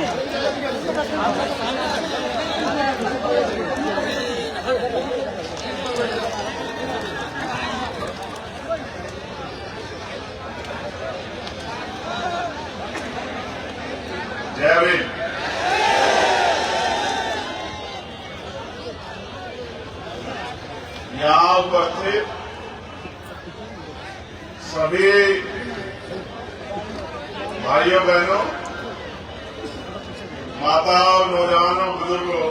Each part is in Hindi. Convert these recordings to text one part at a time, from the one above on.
जय भीम। यहाँ उपस्थित सभी भाइयों बहनों, माताओं, नौजवानों, बुजुर्गों,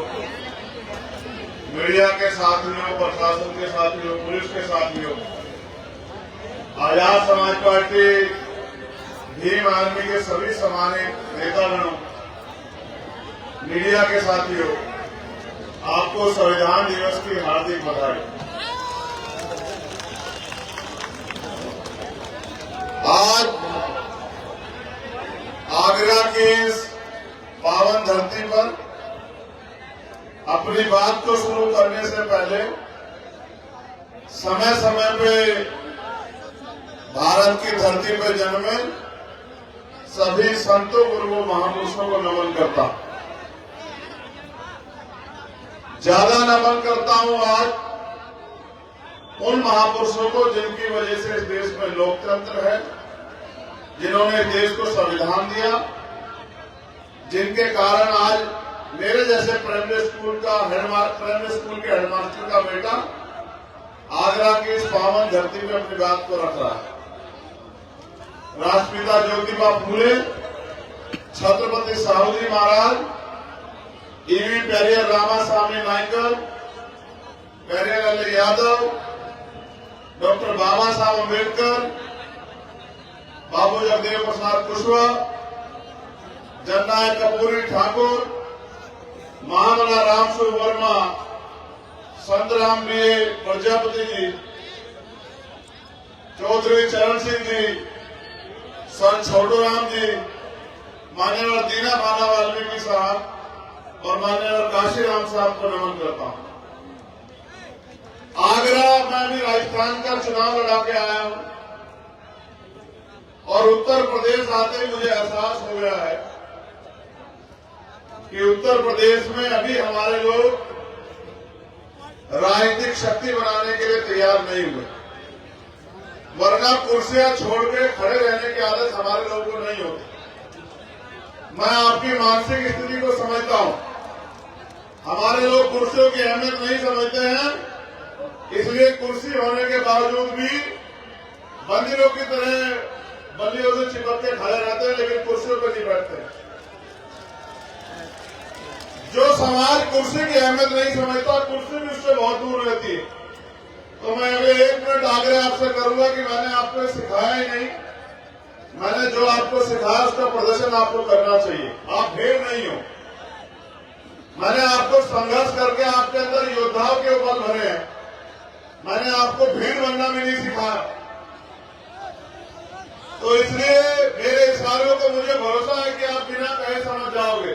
मीडिया के साथियों, प्रशासन के साथियों, पुलिस के साथियों, आजाद समाज पार्टी भीम आर्मी के सभी सम्मानित नेतागणों, मीडिया के साथियों, आपको संविधान दिवस की हार्दिक बधाई। आज आगरा की इस पावन धरती पर अपनी बात को शुरू करने से पहले समय समय पे भारत की धरती पर जन्मे सभी संतों, गुरुओं, महापुरुषों को नमन करता हूं। ज्यादा नमन करता हूं आज उन महापुरुषों को जिनकी वजह से इस देश में लोकतंत्र है, जिन्होंने देश को संविधान दिया, जिनके कारण आज मेरे जैसे प्राइमरी स्कूल के हेडमास्टर का बेटा आगरा की इस पावन धरती में अपनी बात को रख रहा है। राष्ट्रपिता ज्योतिबा फूले, छत्रपति साहूजी महाराज, ईवी पेरियर रामास्वामी नायकर, पेरियर अली यादव, डॉक्टर बाबा साहब अम्बेडकर, बाबू जगदेव प्रसाद कुशवाहा, जननायक कपूरी ठाकुर, महामना रामसु वर्मा, संतराम बी प्रजापति जी, चौधरी चरण सिंह जी, संत छोटूराम जी, मान्यवर दीना भाना वाल्मीकि साहब और मान्यवर काशीराम साहब को नमन करता हूं। आगरा में भी राजस्थान का चुनाव लड़ा के आया हूं और उत्तर प्रदेश आते ही मुझे एहसास हो गया है कि उत्तर प्रदेश में अभी हमारे लोग राजनीतिक शक्ति बनाने के लिए तैयार नहीं हुए, वरना कुर्सियां छोड़ के खड़े रहने की आदत हमारे लोगों को नहीं होती। मैं आपकी मानसिक स्थिति को समझता हूं। हमारे लोग कुर्सियों की अहमियत नहीं समझते हैं, इसलिए कुर्सी होने के बावजूद भी बंदियों की तरह बल्लियों से चिपक के खड़े रहते हैं, लेकिन कुर्सियों पर नहीं बैठते। जो समाज कुर्सी की अहमियत नहीं समझता, कुर्सी भी उससे बहुत दूर रहती है। तो मैं अभी 1 मिनट आग्रह आपसे करूंगा कि मैंने आपको सिखाया ही नहीं, मैंने जो आपको सिखाया उसका प्रदर्शन आपको करना चाहिए। आप भीड़ नहीं हो, मैंने आपको संघर्ष करके आपके अंदर योद्धाओं के बल भरे हैं, मैंने आपको भीड़ बनना भी नहीं सिखाया। तो इसलिए मेरे इशारों को मुझे भरोसा है कि आप बिना कहे समझ जाओगे।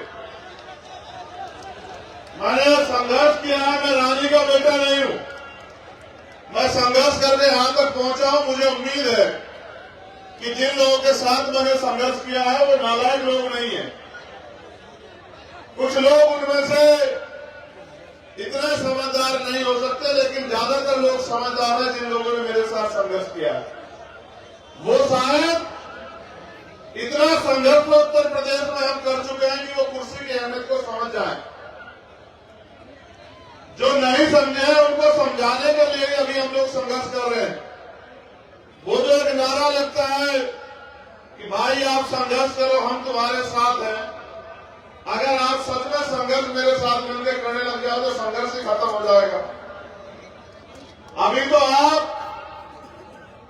मैंने संघर्ष किया है, मैं रानी का बेटा नहीं हूं। मैं संघर्ष करके यहां तक पहुंचा हूं। मुझे उम्मीद है कि जिन लोगों के साथ मैंने संघर्ष किया है वो नालायक लोग नहीं है। कुछ लोग उनमें से इतने समझदार नहीं हो सकते, लेकिन ज्यादातर लोग समझदार हैं जिन लोगों ने मेरे साथ संघर्ष किया है। वो शायद इतना संघर्ष उत्तर प्रदेश में हम कर चुके हैं कि वो कुर्सी की अहमियत को समझ जाएं। जो नहीं समझे हैं उनको समझाने के लिए अभी हम लोग संघर्ष कर रहे हैं। वो जो एक नारा लगता है कि भाई आप संघर्ष करो, हम तुम्हारे साथ हैं। अगर आप सच में संघर्ष मेरे साथ मिलकर करने लग जाओ तो संघर्ष ही खत्म हो जाएगा। अभी तो आप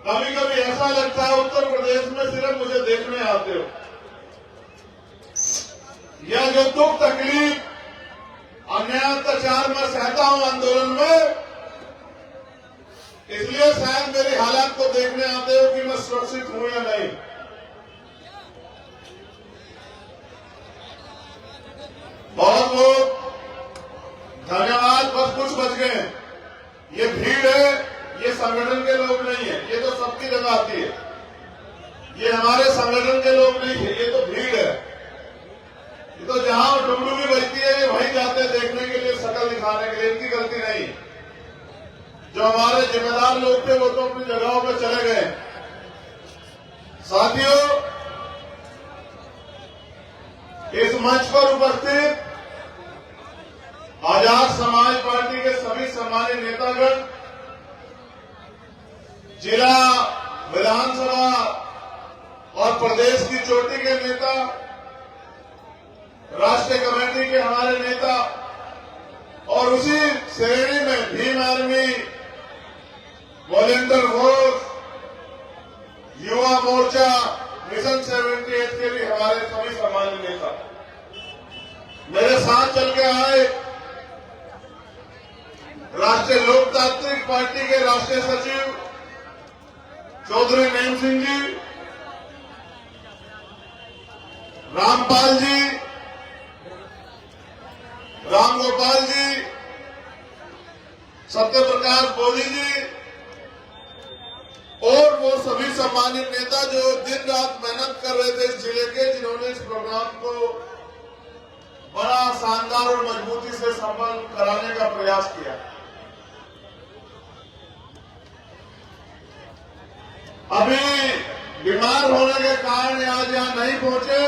कभी कभी ऐसा लगता है उत्तर प्रदेश में सिर्फ मुझे देखने आते हो। यह जो दुख तकलीफ अन्याय अत्याचार में सहता हूं आंदोलन में, इसलिए शायद मेरी हालत को देखने आते हो कि मैं सुरक्षित हूं या नहीं। बहुत बहुत धन्यवाद। बस कुछ बच गए। ये भीड़ है, ये संगठन के लोग नहीं है, ये तो सबकी जगह आती है। ये हमारे संगठन के लोग नहीं है, ये तो भीड़ है। ये तो जहां डुगडुगी बजती है ये वहीं जाते हैं देखने के लिए, शक्ल दिखाने के लिए। इनकी गलती नहीं। जो हमारे जिम्मेदार लोग थे वो तो अपनी जगहों पर चले गए। साथियों, इस मंच पर उपस्थित आजाद समाज पार्टी के सभी सम्मानित नेतागण, जिला, विधानसभा और प्रदेश की चोटी के नेता, राष्ट्रीय कमेटी के हमारे नेता और उसी श्रेणी में Bhim army, volunteer force, Yuva Morcha, mission 78 के भी हमारे सभी सम्मानित नेता मेरे साथ चल के आए। राष्ट्रीय लोकतांत्रिक पार्टी के राष्ट्रीय सचिव चौधरी नेम सिंह जी, रामपाल जी, राम गोपाल जी, सत्य प्रकाश बोधी जी और वो सभी सम्मानित नेता जो दिन रात मेहनत कर रहे थे इस जिले के, जिन्होंने इस प्रोग्राम को बड़ा शानदार और मजबूती से संपन्न कराने का प्रयास किया। अभी बीमार होने के कारण आज यहां नहीं पहुंचे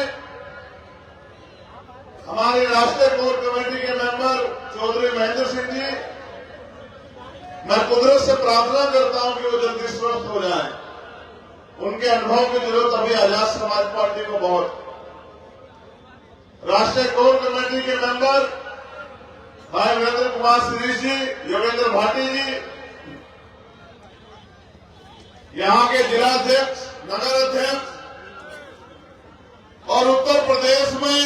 हमारे राष्ट्रीय कोर कमेटी के मेंबर चौधरी महेंद्र सिंह जी। मैं कुदरत से प्रार्थना करता हूं कि वो जल्दी स्वस्थ हो जाएं। उनके अनुभव की जरूरत अभी आजाद समाज पार्टी को बहुत। राष्ट्रीय कोर कमेटी के मेंबर भाई वीरेंद्र कुमार शिरीष जी, योगेंद्र भाटी जी, यहां के जिलाध्यक्ष, नगर अध्यक्ष और उत्तर प्रदेश में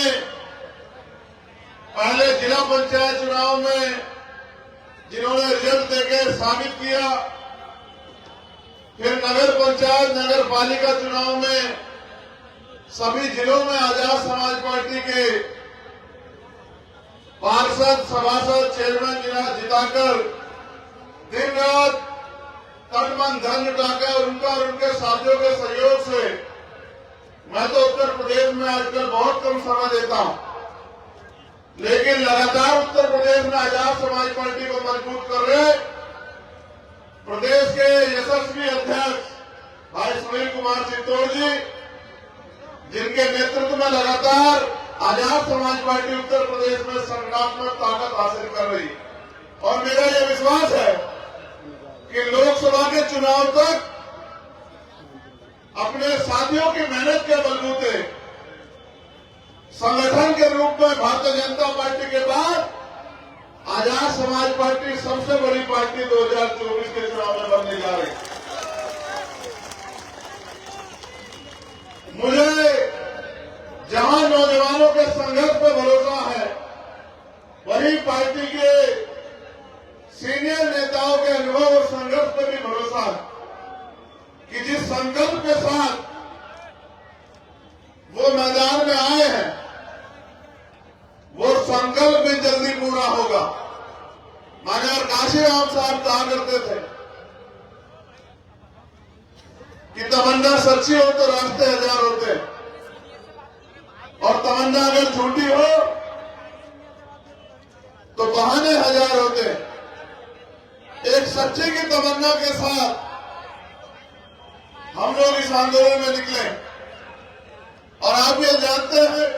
पहले जिला पंचायत चुनाव में जिन्होंने रिजल्ट देकर साबित किया, फिर नगर पंचायत, नगर पालिका चुनाव में सभी जिलों में आजाद समाज पार्टी के पार्षद, सभासद, चेयरमैन जिताकर दिन रात तन धन जुटाकर उनका और उनके साथियों के सहयोग से, मैं तो उत्तर प्रदेश में आजकल बहुत कम समय देता हूं, लेकिन लगातार उत्तर प्रदेश में आजाद समाज पार्टी को मजबूत कर रहे प्रदेश के यशस्वी अध्यक्ष भाई सुनील कुमार चित्तौड़ जी, जिनके नेतृत्व में लगातार आजाद समाज पार्टी उत्तर प्रदेश में संगठनात्मक ताकत हासिल कर रही। और मेरा यह विश्वास है कि लोकसभा के चुनाव तक अपने साथियों की मेहनत के बलबूते संगठन के रूप में भारतीय जनता पार्टी के बाद आजाद समाज पार्टी सबसे बड़ी पार्टी 2024 के चुनाव में बनने जा रही है। मुझे जहां नौजवानों के संघर्ष पर भरोसा है, वही पार्टी के सीनियर नेताओं के अनुभव और संघर्ष पर भी भरोसा है कि जिस संकल्प के साथ वो मैदान में आए हैं, वो संकल्प भी जल्दी पूरा होगा। माननीय काशीराम साहब कहा करते थे कि तमन्ना सच्ची हो तो रास्ते हजार होते, और तमन्ना अगर झूठी हो तो बहाने हजार होते। एक सच्चे की तमन्ना के साथ हम लोग इस आंदोलन में निकले, और आप ये जानते हैं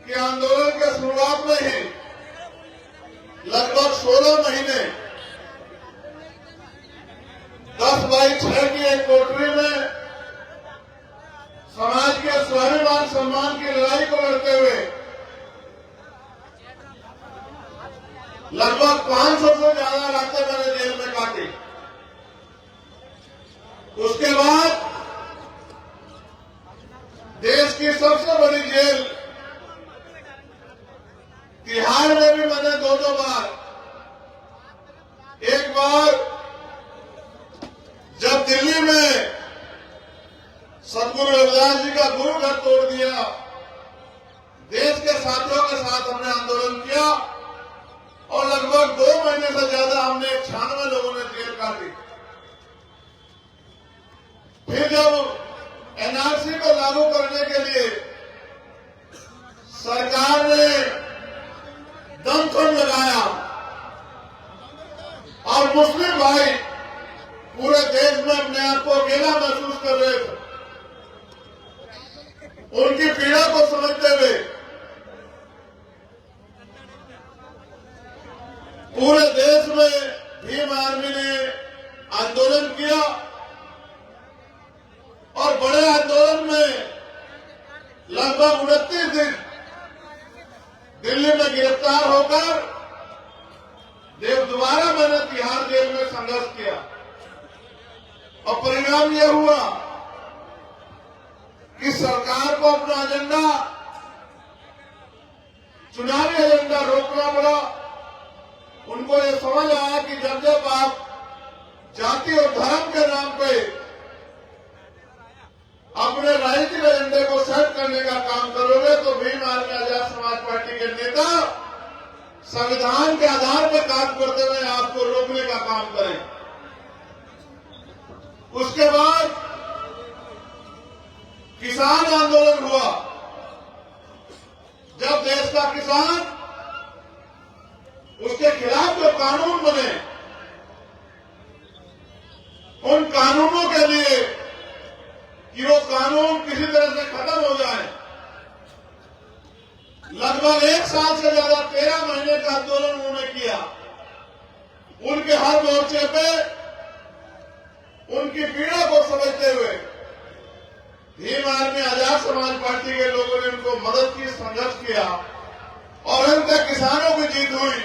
कि आंदोलन के शुरुआत में ही लगभग 16 महीने 10/6 की एक कोठरी में समाज के स्वाभिमान सम्मान की लड़ाई को लड़ते हुए लगभग 500 से ज्यादा रातें मैंने जेल में काटी। उसके बाद देश की सबसे बड़ी जेल तिहाड़ में भी मैंने 2 बार, एक बार जब दिल्ली में सदगुरु रविदास जी का गुरु घर तोड़ दिया, देश के साथियों के साथ हमने आंदोलन किया और लगभग 2 महीने से ज्यादा हमने 96 लोगों ने जेल काटी। फिर जब एनआरसी को लागू करने के लिए सरकार ने दमखम लगाया और मुस्लिम भाई पूरे देश में अपने आप को अकेला महसूस कर रहे थे। उनकी पीड़ा को समझते हुए पूरे देश में भीम आर्मी ने आंदोलन किया और बड़े आंदोलन में लगभग 29 दिन दिल्ली में गिरफ्तार होकर दोबारा मैंने तिहाड़ जेल में संघर्ष किया और परिणाम यह हुआ कि सरकार को अपना एजेंडा, चुनावी एजेंडा रोकना पड़ा। उनको ये समझ आया कि जब जब आप जाति और धर्म के नाम पे अपने राजनीतिक एजेंडे को सेट करने का काम करोगे तो भीम आर्मी आजाद समाज पार्टी के नेता संविधान के आधार पर काम करते हुए आपको रोकने का काम करें। उसके बाद किसान आंदोलन हुआ। जब देश का किसान, उसके खिलाफ जो कानून बने, उन कानूनों के लिए कि वो कानून किसी तरह से खत्म हो जाए, लगभग 1 साल से ज्यादा 13 महीने का आंदोलन उन्होंने किया। उनके हर मोर्चे पे उनकी पीड़ा को समझते हुए भीम आर्मी आजाद समाज पार्टी के लोगों ने उनको मदद की, संघर्ष किया और अंत तक किसानों की जीत हुई।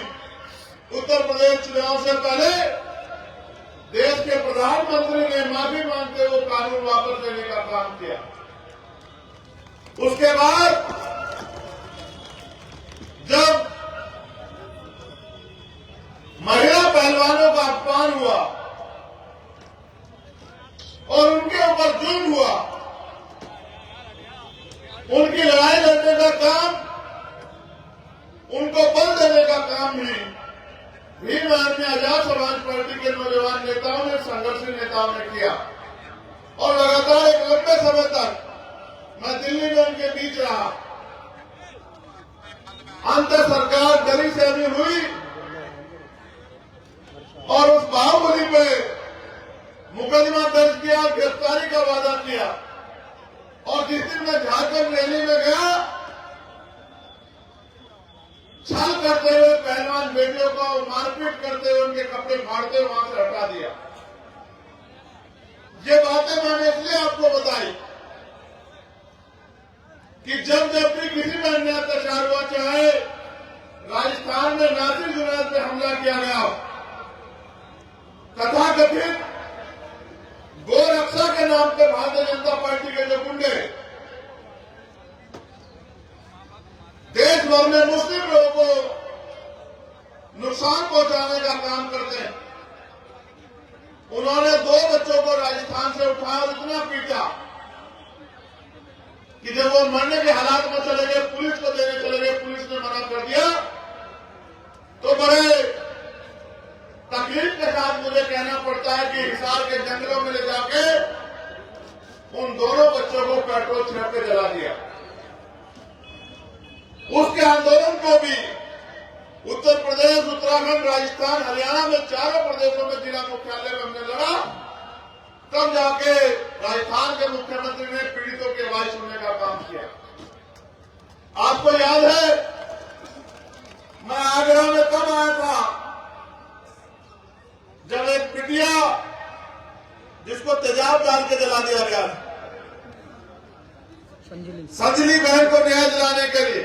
उत्तर प्रदेश चुनाव से पहले देश के प्रधानमंत्री ने माफी मांगते हुए कानून वापस लेने का काम किया। उसके बाद जब महिला पहलवानों का अपमान हुआ और उनके ऊपर जुल्म हुआ, उनकी लड़ाई लड़ने का काम, उनको बल देने का काम भी भीम आर्मी आजाद समाज पार्टी के नौजवान नेताओं ने, संघर्षी नेताओं ने किया। और लगातार एक लंबे समय तक मैं दिल्ली में उनके बीच रहा। अंत सरकार गली से अभी हुई और उस बाहुबली पे मुकदमा दर्ज किया, गिरफ्तारी का वादा किया। और जिस दिन मैं झारखंड रैली में गया, छल करते हुए पहलवान बेटियों को मारपीट करते हुए उनके कपड़े फाड़ते हुए वहां से हटा दिया। ये बातें मैंने इसलिए आपको बताई कि जब जब भी किसी पर अन्याय अत्याचार हुआ, चाहे राजस्थान में नासिर जुनैद पे हमला किया गया हो, तथाकथित गोरक्षा के नाम पे भारतीय जनता पार्टी के जो गुंडे देश भर में मुस्लिम लोगों को नुकसान पहुंचाने का काम करते हैं, उन्होंने 2 बच्चों को राजस्थान से उठाया और इतना पीटा कि जब वो मरने के हालात में चले गए, पुलिस को देने चले गए, पुलिस ने मना कर दिया, तो बड़े तकलीफ के साथ मुझे कहना पड़ता है कि हिसार के जंगलों में ले जाके उन दोनों बच्चों को पेट्रोल छिड़क के जला दिया। उसके आंदोलन को भी उत्तर प्रदेश, उत्तराखंड, राजस्थान, हरियाणा में 4 प्रदेशों में जिला मुख्यालय में हमने लड़ा। तब जाके राजस्थान के मुख्यमंत्री ने पीड़ितों की आवाज सुनने का काम किया। आपको याद है मैं आगरा में कब आया था, जब एक बिटिया जिसको तेजाब डाल के जला दिया गया, संजली बहन को न्याय दिलाने के लिए।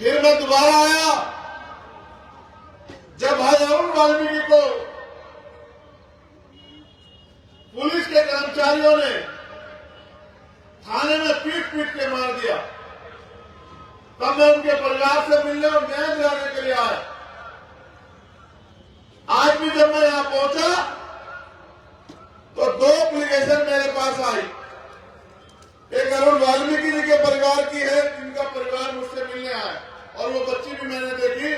फिर मैं दोबारा आया जब भाई अरुण वाल्मीकि को पुलिस के कर्मचारियों ने थाने में पीट पीट के मार दिया। तब मैं उनके परिवार से मिलने और न्याय दिलाने के लिए आया। आज भी जब मैं यहां पहुंचा तो 2 एप्लीकेशन मेरे पास आई। एक अरुण वाल्मीकि जी के परिवार की है, जिनका परिवार मुझसे मिलने आया, और वो बच्ची भी मैंने देखी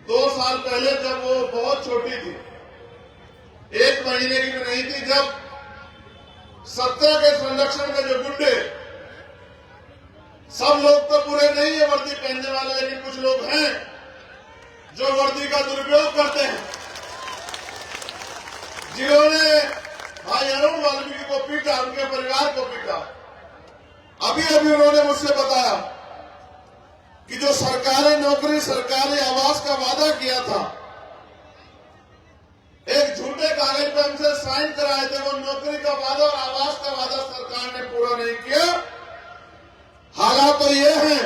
2 साल पहले, जब वो बहुत छोटी थी, 1 महीने की भी नहीं थी, जब 17 के संरक्षण में जो गुंडे सब लोग तो बुरे नहीं है वर्दी पहनने वाले, लेकिन कुछ लोग हैं जो वर्दी का दुरुपयोग करते हैं, जिन्होंने भाई अरुण वाल्मीकि को पीटा, उनके परिवार को पीटा। अभी अभी उन्होंने मुझसे बताया कि जो सरकारी नौकरी, सरकारी आवास का वादा किया था, एक झूठे कागज पे हमसे साइन कराए थे, वो नौकरी का वादा और आवास का वादा सरकार ने पूरा नहीं किया। हालात तो ये हैं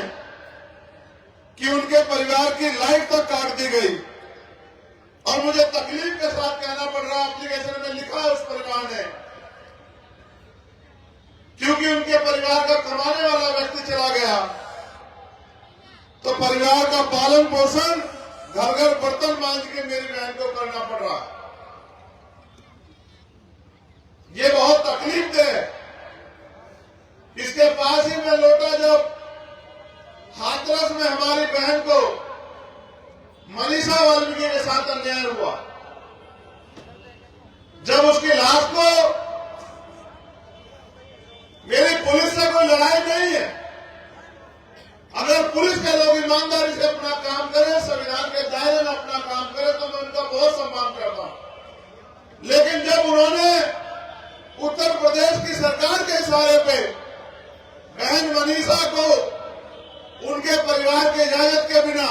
कि उनके परिवार की लाइफ तक काट दी गई और मुझे तकलीफ के साथ कहना पड़ रहा है, एप्लीकेशन में लिखा है उस परिवार ने, क्योंकि उनके परिवार का कमाने वाला व्यक्ति चला गया तो परिवार का पालन पोषण घर घर बर्तन मांझ के मेरी बहन को करना पड़ रहा है। ये बहुत तकलीफ दे। इसके पास ही मैं लौटा जब हाथरस में हमारी बहन को मनीषा वाल्मीकि के साथ अन्याय हुआ, जब उसकी लाश को, मेरी पुलिस से कोई लड़ाई नहीं है, अगर पुलिस के लोग ईमानदारी से अपना काम करें, संविधान के दायरे में अपना काम करें तो मैं उनका बहुत सम्मान करता हूं। लेकिन जब उन्होंने उत्तर प्रदेश की सरकार के इशारे पे बहन मनीषा को उनके परिवार की इजाजत के बिना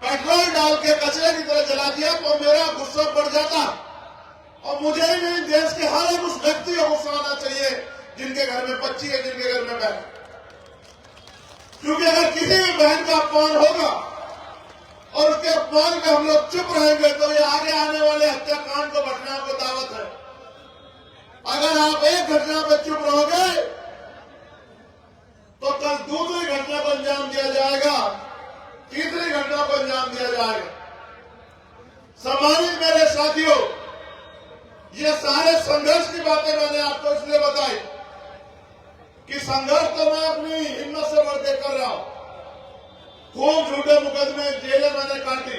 पेट्रोल डाल के कचरे की तरह जला दिया तो मेरा गुस्सा बढ़ जाता। और मुझे ही नहीं, देश के हर एक उस व्यक्ति को गुस्सा आना चाहिए जिनके घर में बच्ची है, जिनके घर में बहन। क्योंकि अगर किसी भी बहन का अपमान होगा और उसके अपमान में हम लोग चुप रहेंगे तो ये आगे आने वाले हत्याकांड को, घटना को दावत है। अगर आप एक घटना पर चुप रहोगे तो कल दूसरी घटना को अंजाम दिया जाएगा, तीसरी घटना को अंजाम दिया जाएगा। सम्मानित मेरे साथियों, ये सारे संघर्ष की बातें मैंने आपको इसलिए बताई कि संघर्ष तो मैं अपनी हिम्मत से बढ़ के कर रहा हूं। खूब झूठे मुकदमे, जेलें मैंने काटी,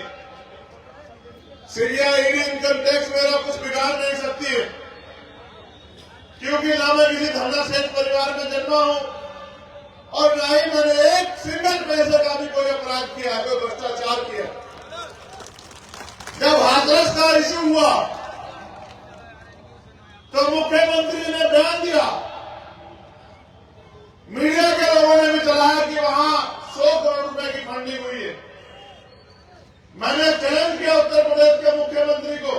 सीरिया ईडी इनकम टैक्स मेरा कुछ बिगाड़ नहीं सकती है, क्योंकि ना मैं किसी धरना सेठ परिवार में जन्मा हूं और ना ही मैंने एक सिंगल पैसे का भी कोई अपराध किया है, कोई भ्रष्टाचार किया। जब हाथरस का इश्यू हुआ तो मुख्यमंत्री ने बयान दिया, मीडिया के लोगों ने भी चलाया कि वहां 100 करोड़ रुपए की फंडिंग हुई है। मैंने चैलेंज किया उत्तर प्रदेश के मुख्यमंत्री को,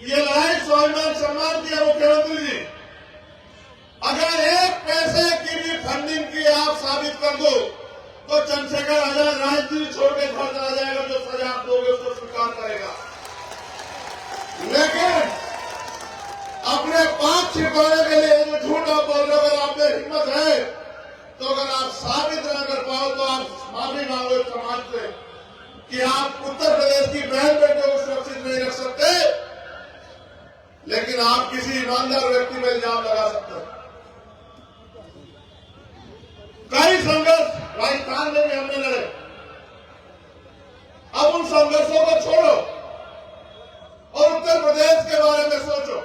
ये लड़ाई स्वाभिमान सम्मान दिया मुख्यमंत्री जी, अगर एक पैसे की भी फंडिंग की आप साबित कर दो तो चंद्रशेखर आजाद राजनीति छोड़ के घर चला जाएगा, जो सजा आप दोगे उसको स्वीकार करेगा। लेकिन अपने पाप छिपाने के लिए जो झूठ आप बोल रहे हो, अगर आप में हिम्मत है तो अगर आप साबित न कर पाओ तो आप माफी मांगो समाज से कि आप उत्तर प्रदेश की बहन बेटियों को सुरक्षित नहीं रख सकते, लेकिन आप किसी ईमानदार व्यक्ति पर इल्जाम लगा सकते हैं। कई संघर्ष राजस्थान में भी हमने लड़े, अब उन संघर्षों को छोड़ो और उत्तर प्रदेश के बारे में सोचो।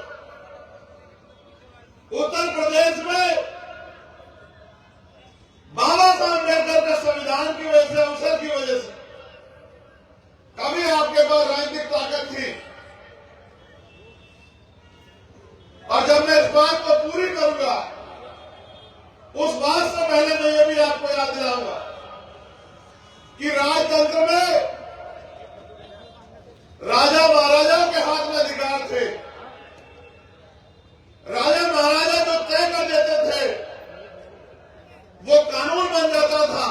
उत्तर प्रदेश में बाबा साहब अम्बेडकर के संविधान की वजह से, अवसर की वजह से कभी आपके पास राजनीतिक ताकत थी, और जब मैं इस बात को पूरी करूंगा उस बात से पहले मैं ये भी आपको याद दिलाऊंगा कि राजतंत्र में राजा महाराजाओं के हाथ में अधिकार थे। राजा महाराजा जो तय कर देते थे वो कानून बन जाता था,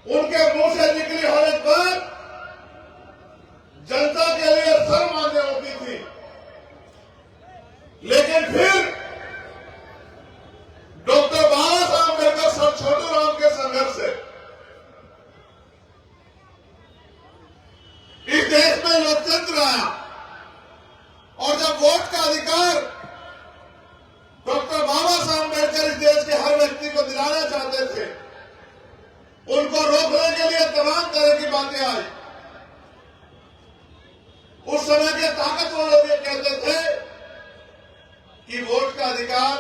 उनके मुंह से निकली हर एक बात जनता के लिए सर्वमान्य होती थी। लेकिन फिर डॉक्टर बाबा साहब अम्बेडकर सर छोटू राम के संघर्ष से इस देश में लोकतंत्र आया, और जब वोट का अधिकार डॉक्टर बाबा साहब अम्बेडकर इस देश के हर व्यक्ति को दिलाना चाहते थे, उनको रोकने के लिए तमाम तरह की बातें आई। उस समय के ताकतवर लोग ये कहते थे कि वोट का का अधिकार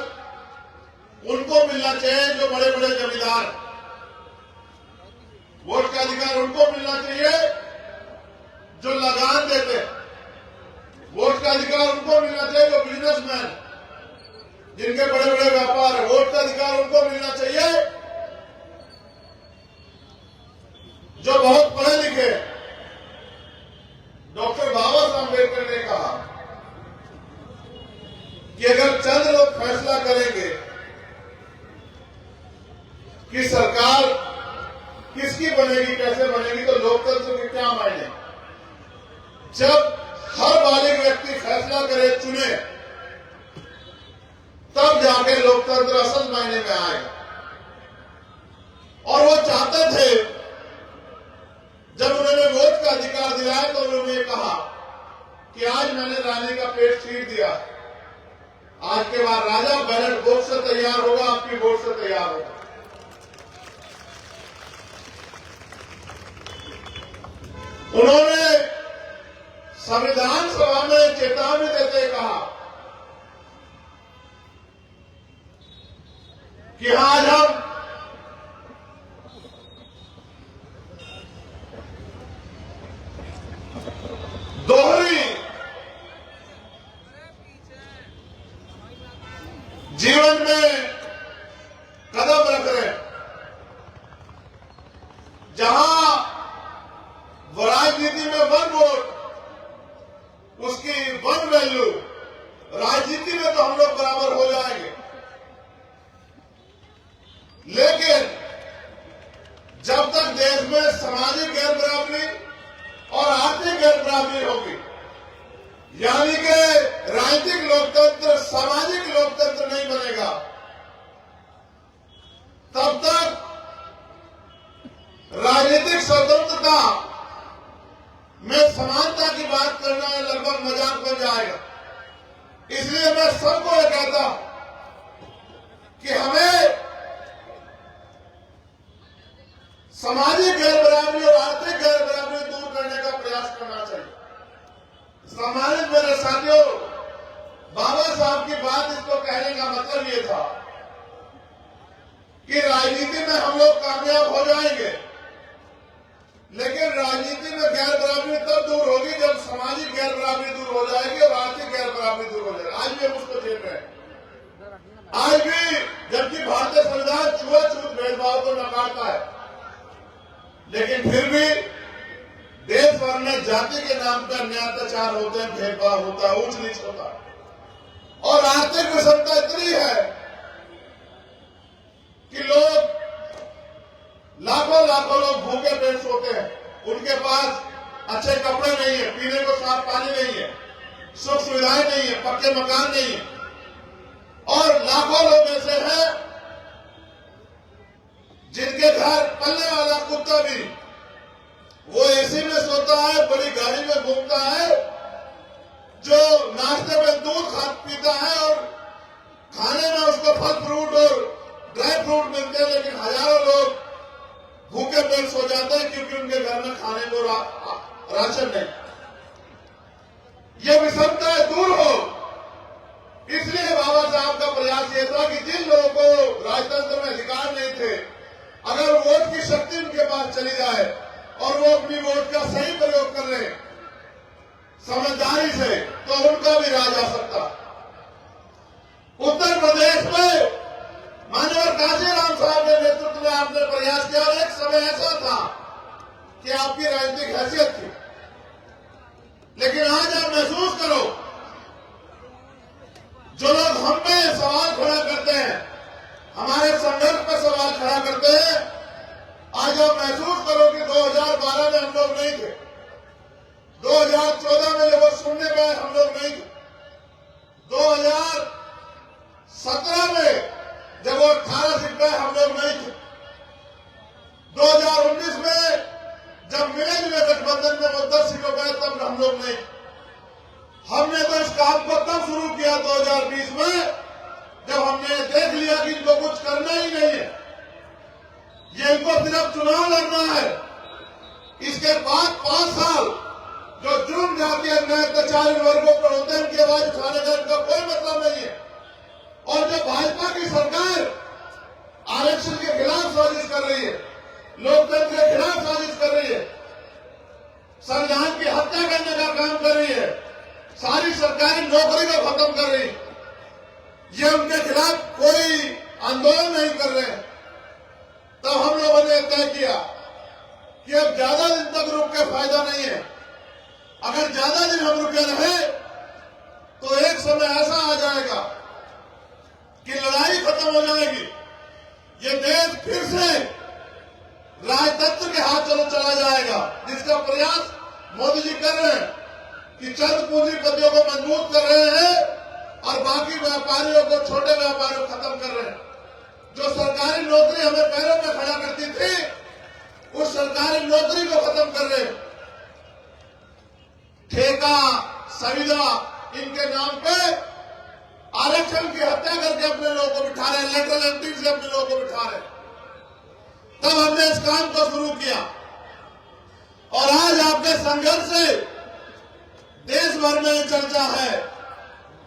उनको मिलना चाहिए जो बड़े बड़े जमींदार, वोट का अधिकार उनको मिलना चाहिए जो लगान देते, वोट का अधिकार उनको मिलना चाहिए जो बिजनेसमैन, जिनके बड़े बड़े व्यापार है, वोट का अधिकार उनको मिलना चाहिए जो बहुत पढ़े लिखे। डॉक्टर बाबा साहब अम्बेडकर ने कहा कि अगर चंद लोग फैसला करेंगे कि सरकार किसकी बनेगी, कैसे बनेगी, तो लोकतंत्र के क्या मायने। जब हर बालिग व्यक्ति फैसला करे, चुने, तब जाके लोकतंत्र असल मायने में आएगा। और वो चाहते थे, जब उन्होंने वोट का अधिकार दिलाया तो उन्होंने कहा कि आज मैंने रानी का पेट चीर दिया, आज के बाद राजा बैलेट बॉक्स से तैयार होगा, आपकी वोट से तैयार होगा। उन्होंने संविधान सभा में चेतावनी देते कहा कि आज हम दोहरी जीवन में कदम रख रहे हैं, जहां राजनीति में वन वोट, उसकी वन वैल्यू, राजनीति में तो हम लोग बराबर हो जाएंगे, लेकिन जब तक देश में सामाजिक गैर बराबरी और आर्थिक गैर बराबरी होगी, यानी कि राजनीतिक लोकतंत्र सामाजिक लोकतंत्र नहीं बनेगा, तब तक राजनीतिक स्वतंत्रता में समानता की बात करना लगभग मजाक बन जाएगा। इसलिए मैं सबको यह कहता हूं कि हमें सामाजिक गैर बराबरी और आर्थिक गैर बराबरी दूर करने का प्रयास करना चाहिए। सम्मानित मेरे साथियों, बाबा साहब की बात, इसको कहने का मतलब ये था कि राजनीति में हम लोग कामयाब हो जाएंगे, लेकिन राजनीति में गैर बराबरी तब दूर होगी जब सामाजिक गैर बराबरी दूर हो जाएगी और आर्थिक गैर बराबरी दूर हो जाएगी। आज भी हम उसको झेल रहे हैं। आज भी जबकि भारतीय संविधान छुआछूत भेदभाव को नकारता है, लेकिन फिर भी देश भर में जाति के नाम पर अन्याय अत्याचार होते हैं, भेदभाव होता है, ऊंच नीच होता है। और आर्थिक विषमता इतनी है कि लोग लाखों लोग भूखे पेट सोते हैं, उनके पास अच्छे कपड़े नहीं है, पीने को साफ पानी नहीं है, सुख सुविधाएं नहीं है, पक्के मकान नहीं है। और लाखों लोग ऐसे हैं जिनके घर पलने वाला कुत्ता भी वो एसी में सोता है, बड़ी गाड़ी में घूमता है, जो नाश्ते में दूध पीता है और खाने में उसको फल फ्रूट और ड्राई फ्रूट मिलते हैं, लेकिन हजारों लोग भूखे पेट सो जाते हैं क्योंकि उनके घर में खाने को राशन नहीं। ये विषमता दूर हो, इसलिए बाबा साहब का प्रयास ये था कि जिन लोगों को राजतंत्र में अधिकार नहीं थे, अगर वोट की शक्ति उनके पास चली जाए और वो अपनी वोट का सही प्रयोग कर रहे समझदारी से, तो उनका भी राज आ सकता। उत्तर प्रदेश में माननीय काशीराम साहब के नेतृत्व में आपने प्रयास किया और एक समय ऐसा था कि आपकी राजनीतिक हैसियत थी, लेकिन आज आप महसूस करो, जो लोग हम पे सवाल खड़ा करते हैं, हमारे संघर्ष पर सवाल खड़ा करते हैं, आज आप महसूस करो कि 2012 में हम लोग नहीं थे, 2014 में जब वो सुनने में हम लोग नहीं थे, 2017 में जब वो 18 सीट पे हम लोग नहीं थे, 2019 में जब मिले गठबंधन में वो 10 सीटों पे तब हम लोग नहीं। हमने तो इस काम को तब शुरू किया 2020 में जब हमने देख लिया कि इनको कुछ करना ही नहीं है, ये इनको सिर्फ चुनाव लड़ना है। इसके बाद 5 साल जो जुर्म जाति अन्याय अत्याचार वर्गों पर होते हैं उनकी आवाज उठाने का इनका कोई मतलब नहीं है। सरकार आरक्षण के खिलाफ साजिश कर रही है, लोकतंत्र के खिलाफ साजिश कर रही है, संविधान की हत्या करने का काम कर रही है, सारी सरकारी नौकरी को खत्म कर रही है। ये उनके खिलाफ कोई आंदोलन नहीं कर रहे हैं। तब हम लोगों ने तय किया कि अब ज्यादा दिन तक रुक के फायदा नहीं है। अगर ज्यादा दिन हम रुके रहे तो एक समय ऐसा आ जाएगा कि लड़ाई खत्म हो जाएगी, ये देश फिर से राजतंत्र के हाथ चला जाएगा, जिसका प्रयास मोदी जी कर रहे हैं कि चंद पूंजीपतियों को मजबूत कर रहे हैं और बाकी व्यापारियों को, छोटे व्यापारियों को खत्म कर रहे हैं। जो सरकारी नौकरी हमें पैरों में खड़ा करती थी, उस सरकारी नौकरी को खत्म कर रहे हैं। ठेका, संविदा, इनके नाम पे आरक्षण की हत्या करके अपने लोगों को बिठा रहे हैं, लेटरल एंट्री से अपने लोगों को बिठा रहे हैं। तब हमने इस काम को शुरू किया और आज आपके संघर्ष से देश भर में चर्चा है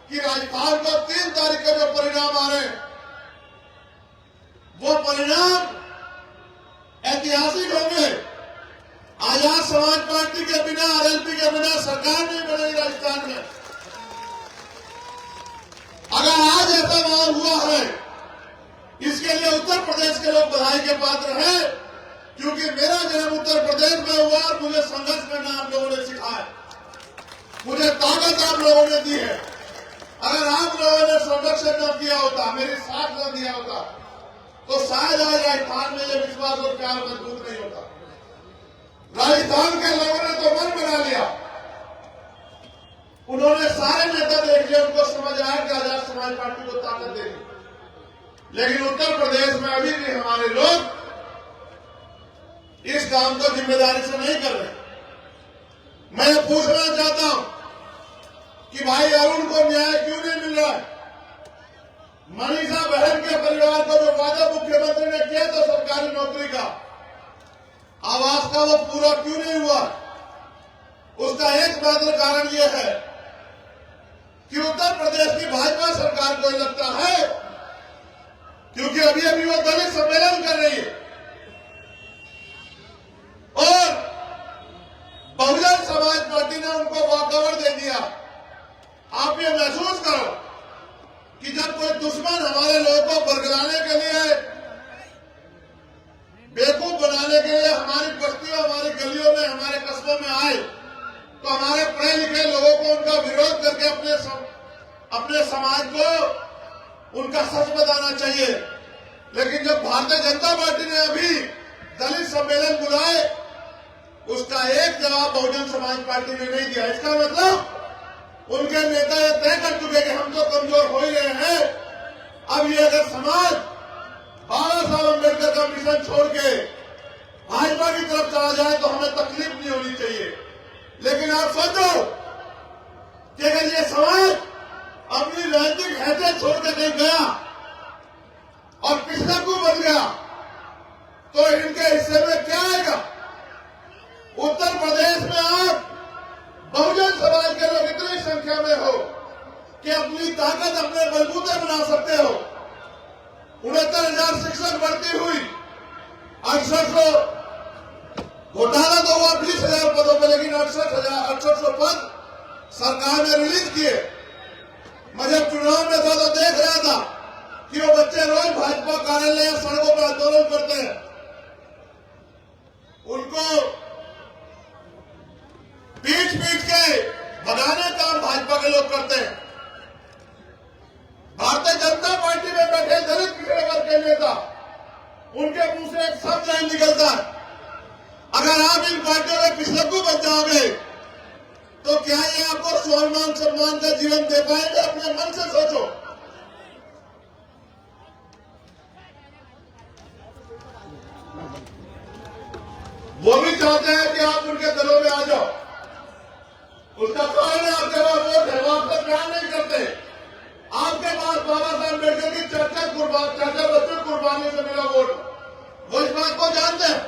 कि राजस्थान को 3 तारीख के जो परिणाम आ रहे हैं, वो परिणाम ऐतिहासिक होंगे। आजाद समाज पार्टी के बिना, आरएलपी के बिना सरकार नहीं बनेगी राजस्थान में। अगर आज ऐसा माहौल हुआ है, इसके लिए उत्तर प्रदेश के लोग बधाई के पात्र हैं, क्योंकि मेरा जन्म उत्तर प्रदेश में हुआ और मुझे संघर्ष करना आप लोगों ने सिखाया, मुझे ताकत आप लोगों ने दी है। अगर आप लोगों ने संरक्षण न किया होता, मेरी साथ न दिया होता, तो शायद आज राजस्थान में यह विश्वास और प्यार मजबूत नहीं होता। राजस्थान के लोगों ने तो मन बना लिया, उन्होंने सारे नेता देख लिया, उनको समझ आया कि आजाद समाज पार्टी को ताकत देगी। लेकिन उत्तर प्रदेश में अभी भी हमारे लोग इस काम को जिम्मेदारी से नहीं कर रहे। मैं पूछना चाहता हूं कि भाई अरुण को न्याय क्यों नहीं मिल रहा है? मनीषा बहन के परिवार को जो वादा मुख्यमंत्री ने किया था सरकारी नौकरी का, आवास का, वो पूरा क्यों नहीं हुआ? उसका एकमात्र कारण यह है कि उत्तर प्रदेश की भाजपा सरकार को लगता है, क्योंकि अभी अभी वो दलित सम्मेलन कर रही है और बहुजन समाज पार्टी ने उनको वॉकओवर दे दिया। आप ये महसूस करो कि जब कोई दुश्मन हमारे लोगों को बरगलाने के लिए, बेवकूफ बनाने के लिए हमारी बस्तियों, हमारी गलियों में, हमारे कस्बों में आए, तो हमारे पढ़े लिखे लोगों को उनका विरोध करके अपने समाज को उनका सच बताना चाहिए। लेकिन जब भारतीय जनता पार्टी ने अभी दलित सम्मेलन बुलाए, उसका एक जवाब बहुजन समाज पार्टी ने नहीं दिया। इसका मतलब उनके नेता ये तय कर चुके कि हम तो कमजोर हो ही रहे हैं, अब ये अगर समाज बाबा साहब अम्बेडकर का मिशन छोड़ के भाजपा की तरफ चला जाए तो हमें तकलीफ नहीं होनी चाहिए। लेकिन आप सोचो कि अगर ये समाज अपनी राजनीतिक हैसियत छोड़ के नहीं गया और पिछड़ा को बन गया, तो इनके हिस्से में क्या आएगा? उत्तर प्रदेश में आप बहुजन समाज के लोग इतनी संख्या में हो कि अपनी ताकत अपने बलबूते बना सकते हो। 69,000 शिक्षक भर्ती हुई, 6800 घोटाला तो हुआ 20,000 पदों पर, लेकिन 6800 पद सरकार ने रिलीज किए। मैं जब चुनाव में था तो देख रहा था कि वो बच्चे रोज भाजपा कार्यालय या सड़कों पर आंदोलन करते हैं, उनको पीट के भगाने का भाजपा के लोग करते हैं। भारतीय जनता पार्टी में बैठे दलित पिछड़े वर्ग के नेता, उनके मुंह से एक शब्द नहीं निकलता है। अगर आप इन पार्टियों में पिछड़कू बन जाओगे तो क्या ये आपको स्वाभिमान सम्मान का जीवन दे पाएंगे? अपने मन से सोचो। वो भी चाहते हैं कि आप उनके दलों में आ जाओ, उसका कारण है आपके पास वोट है, वो आपका प्यार नहीं करते। आपके पास बाबा साहब अम्बेडकर की चर्चा बच्चों कुर्बानी से मिला वोट, वो इस बात को जानते हैं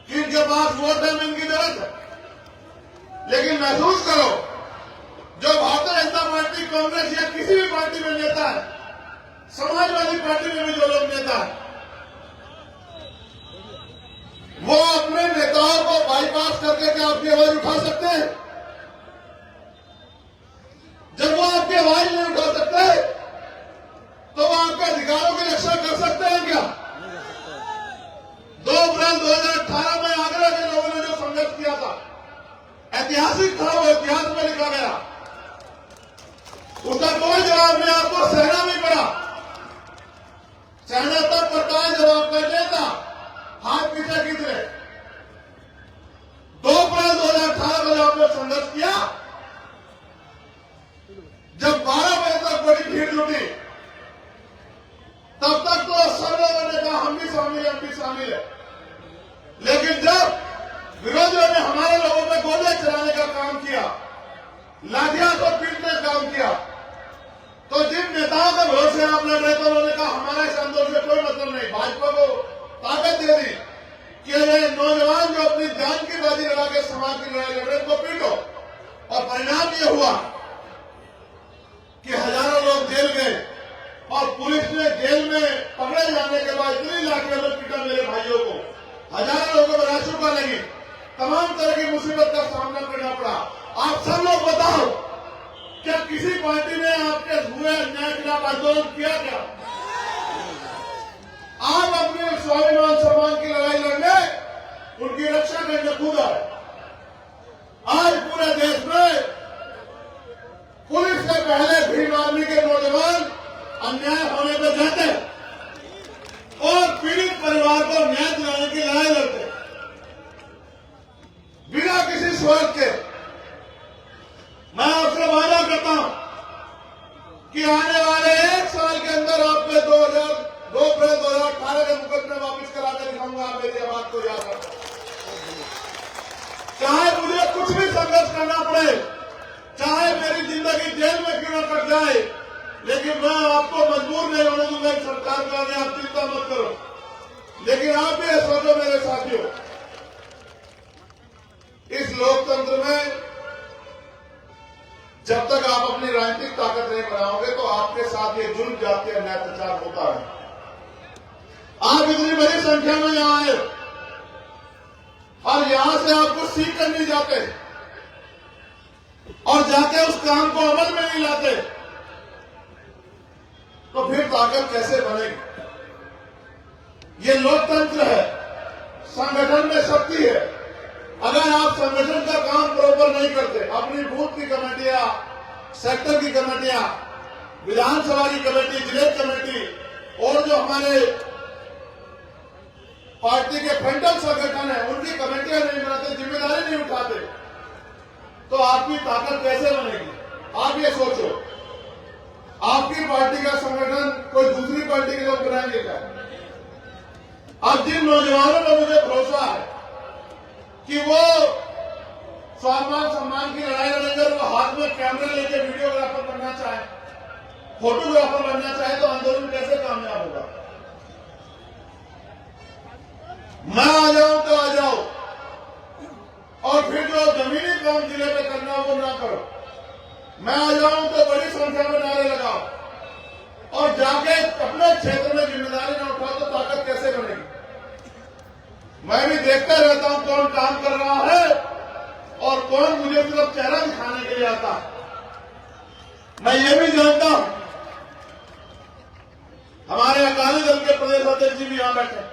कि इनके पास वोट है, इनकी जरूरत है। लेकिन महसूस करो, जो भारतीय जनता पार्टी, कांग्रेस या किसी भी पार्टी में नेता है, समाजवादी समाजवादी पार्टी में भी जो लोग नेता हैं वो अपने नेताओं को बाईपास करके क्या आपकी आवाज उठा सकते हैं? जब वो आपकी आवाज नहीं उठा सकते तो वो आपके अधिकारों की रक्षा कर सकते हैं क्या? 2 अप्रैल 2018 में आगरा के लोगों ने जो संघर्ष किया था, ऐतिहासिक था, वो इतिहास में लिखा गया। उसका कोई जवाब नहीं, आपको सहना नहीं पड़ा। सहना तब पड़ता है जब आपका नेता हाथ पीछे खींच रहे। 2 अप्रैल 2018 में आपने संघर्ष किया, जब 12 बजे तक बड़ी भीड़ जुटी, तब तक तो सब लोगों ने कहा हम भी शामिल हैं, हम भी शामिल है। लेकिन जब विरोधियों ने हमारे लोगों पर गोलियां चलाने का काम किया, लाठियां को पीटने का काम किया, तो जिन नेताओं के भरोसे आप लड़ रहे थे उन्होंने कहा हमारा इस आंदोलन से कोई मतलब नहीं। भाजपा को ताकत दे दी कि ये नौजवान जो अपनी जान की बाजी लगा के समाज की लड़ाई लड़ रहे उनको पीटो, और परिणाम ये हुआ कि हजारों लोग जेल गए और पुलिस ने जेल में पकड़े जाने के बाद इतनी लाठियों में पीटा मेरे भाइयों को, हजारों लोगों को राशुका लगी, तमाम तरह की मुसीबत का सामना करना पड़ा। आप सब लोग बताओ, क्या किसी पार्टी ने आपके हुए अन्याय के खिलाफ आंदोलन किया क्या? आप अपने स्वाभिमान सम्मान की लड़ाई लड़ने, उनकी रक्षा करने खुद आए। आज पूरे देश में पुलिस से पहले भीम आर्मी के नौजवान अन्याय होने पर जाते और पीड़ित परिवार को न्याय दिलाने की लड़ाई लड़ते बिना किसी स्वार्थ के। मैं आपसे वादा करता हूं कि आने वाले 1 साल के अंदर आपके 2 अप्रैल 2018 के मुकदमे वापिस करा कर दिखाऊंगा। आप मेरी बात को याद रखें, चाहे मुझे कुछ भी संघर्ष करना पड़े, चाहे मेरी जिंदगी जेल में क्यों न कट जाए, लेकिन मैं आपको मजबूर नहीं होने दूंगा सरकार का। आप चिंता मत करो, लेकिन आप भी सोचो मेरे साथियों, इस लोकतंत्र में जब तक आप अपनी राजनीतिक ताकत नहीं बनाओगे तो आपके साथ ये जुल्म जाति अन्याय अत्याचार होता है। आप इतनी बड़ी संख्या में यहां आए और यहां से आप कुछ सीख कर नहीं जाते और जाके उस काम को अमल में नहीं लाते, तो फिर ताकत कैसे बनेगी? ये लोकतंत्र है, संगठन में शक्ति है। अगर आप संगठन का काम बराबर नहीं करते, अपनी बूथ की कमेटियां, सेक्टर की कमेटियां, विधानसभा की कमेटी, जिले कमेटी और जो हमारे पार्टी के फ्रंटल संगठन है उनकी कमेटियां नहीं बनाते, जिम्मेदारी नहीं उठाते, तो आपकी ताकत कैसे बनेगी? आप ये सोचो, आपकी पार्टी का संगठन कोई दूसरी पार्टी के लोग बनाएंगे क्या? अब जिन नौजवानों पर मुझे भरोसा है कि वो स्वाभिमान सम्मान की लड़ाई लड़ेंगे, वो हाथ में कैमरा लेके वीडियोग्राफर बनना चाहे, फोटोग्राफर बनना चाहे, तो आंदोलन कैसे कामयाब होगा? मैं आ जाऊं तो आ जाओ, और फिर जो जमीनी काम जिले में करना वो ना करो। मैं आ जाऊं तो बड़ी संख्या में नारे लगाओ और जाके अपने क्षेत्र में जिम्मेदारी न उठाओ, तो ताकत कैसे बनेगी? मैं भी देखता रहता हूं कौन काम कर रहा है और कौन मुझे सिर्फ चेहरा दिखाने के लिए आता है। मैं ये भी जानता हूं, हमारे अकाली दल के प्रदेश अध्यक्ष जी भी यहां बैठे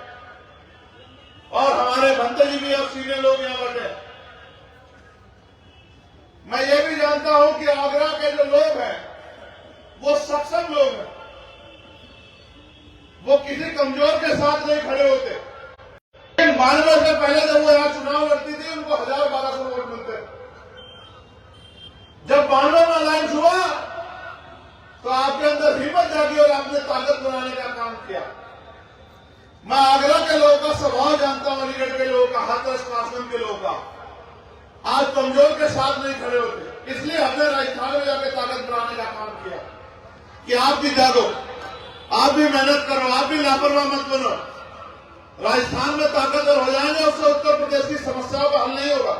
और हमारे भंते जी भी और सीनियर लोग यहां बैठे। मैं ये भी जानता हूं कि आगरा के जो लोग हैं वो सक्षम लोग हैं, वो किसी कमजोर के साथ नहीं खड़े होते। 92 से पहले जब वो यहां चुनाव लड़ती थी उनको 1000-1200 वोट मिलते। जब 92 में अलायंस हुआ तो आपके अंदर हिम्मत जागी और आपने ताकत बनाने का काम किया। मैं आगरा के लोगों का स्वभाव जानता हूं, अलीगढ़ के लोगों का, हाथरस कासगंज के लोगों का। आज कमजोर के साथ नहीं खड़े होते, इसलिए हमने राजस्थान में जाकर ताकत बनाने का काम किया कि आप भी जागो, आप भी मेहनत करो, आप भी लापरवाह मत बनो। राजस्थान में ताकतवर हो जाएंगे, उससे उत्तर प्रदेश की समस्याओं का हल नहीं होगा।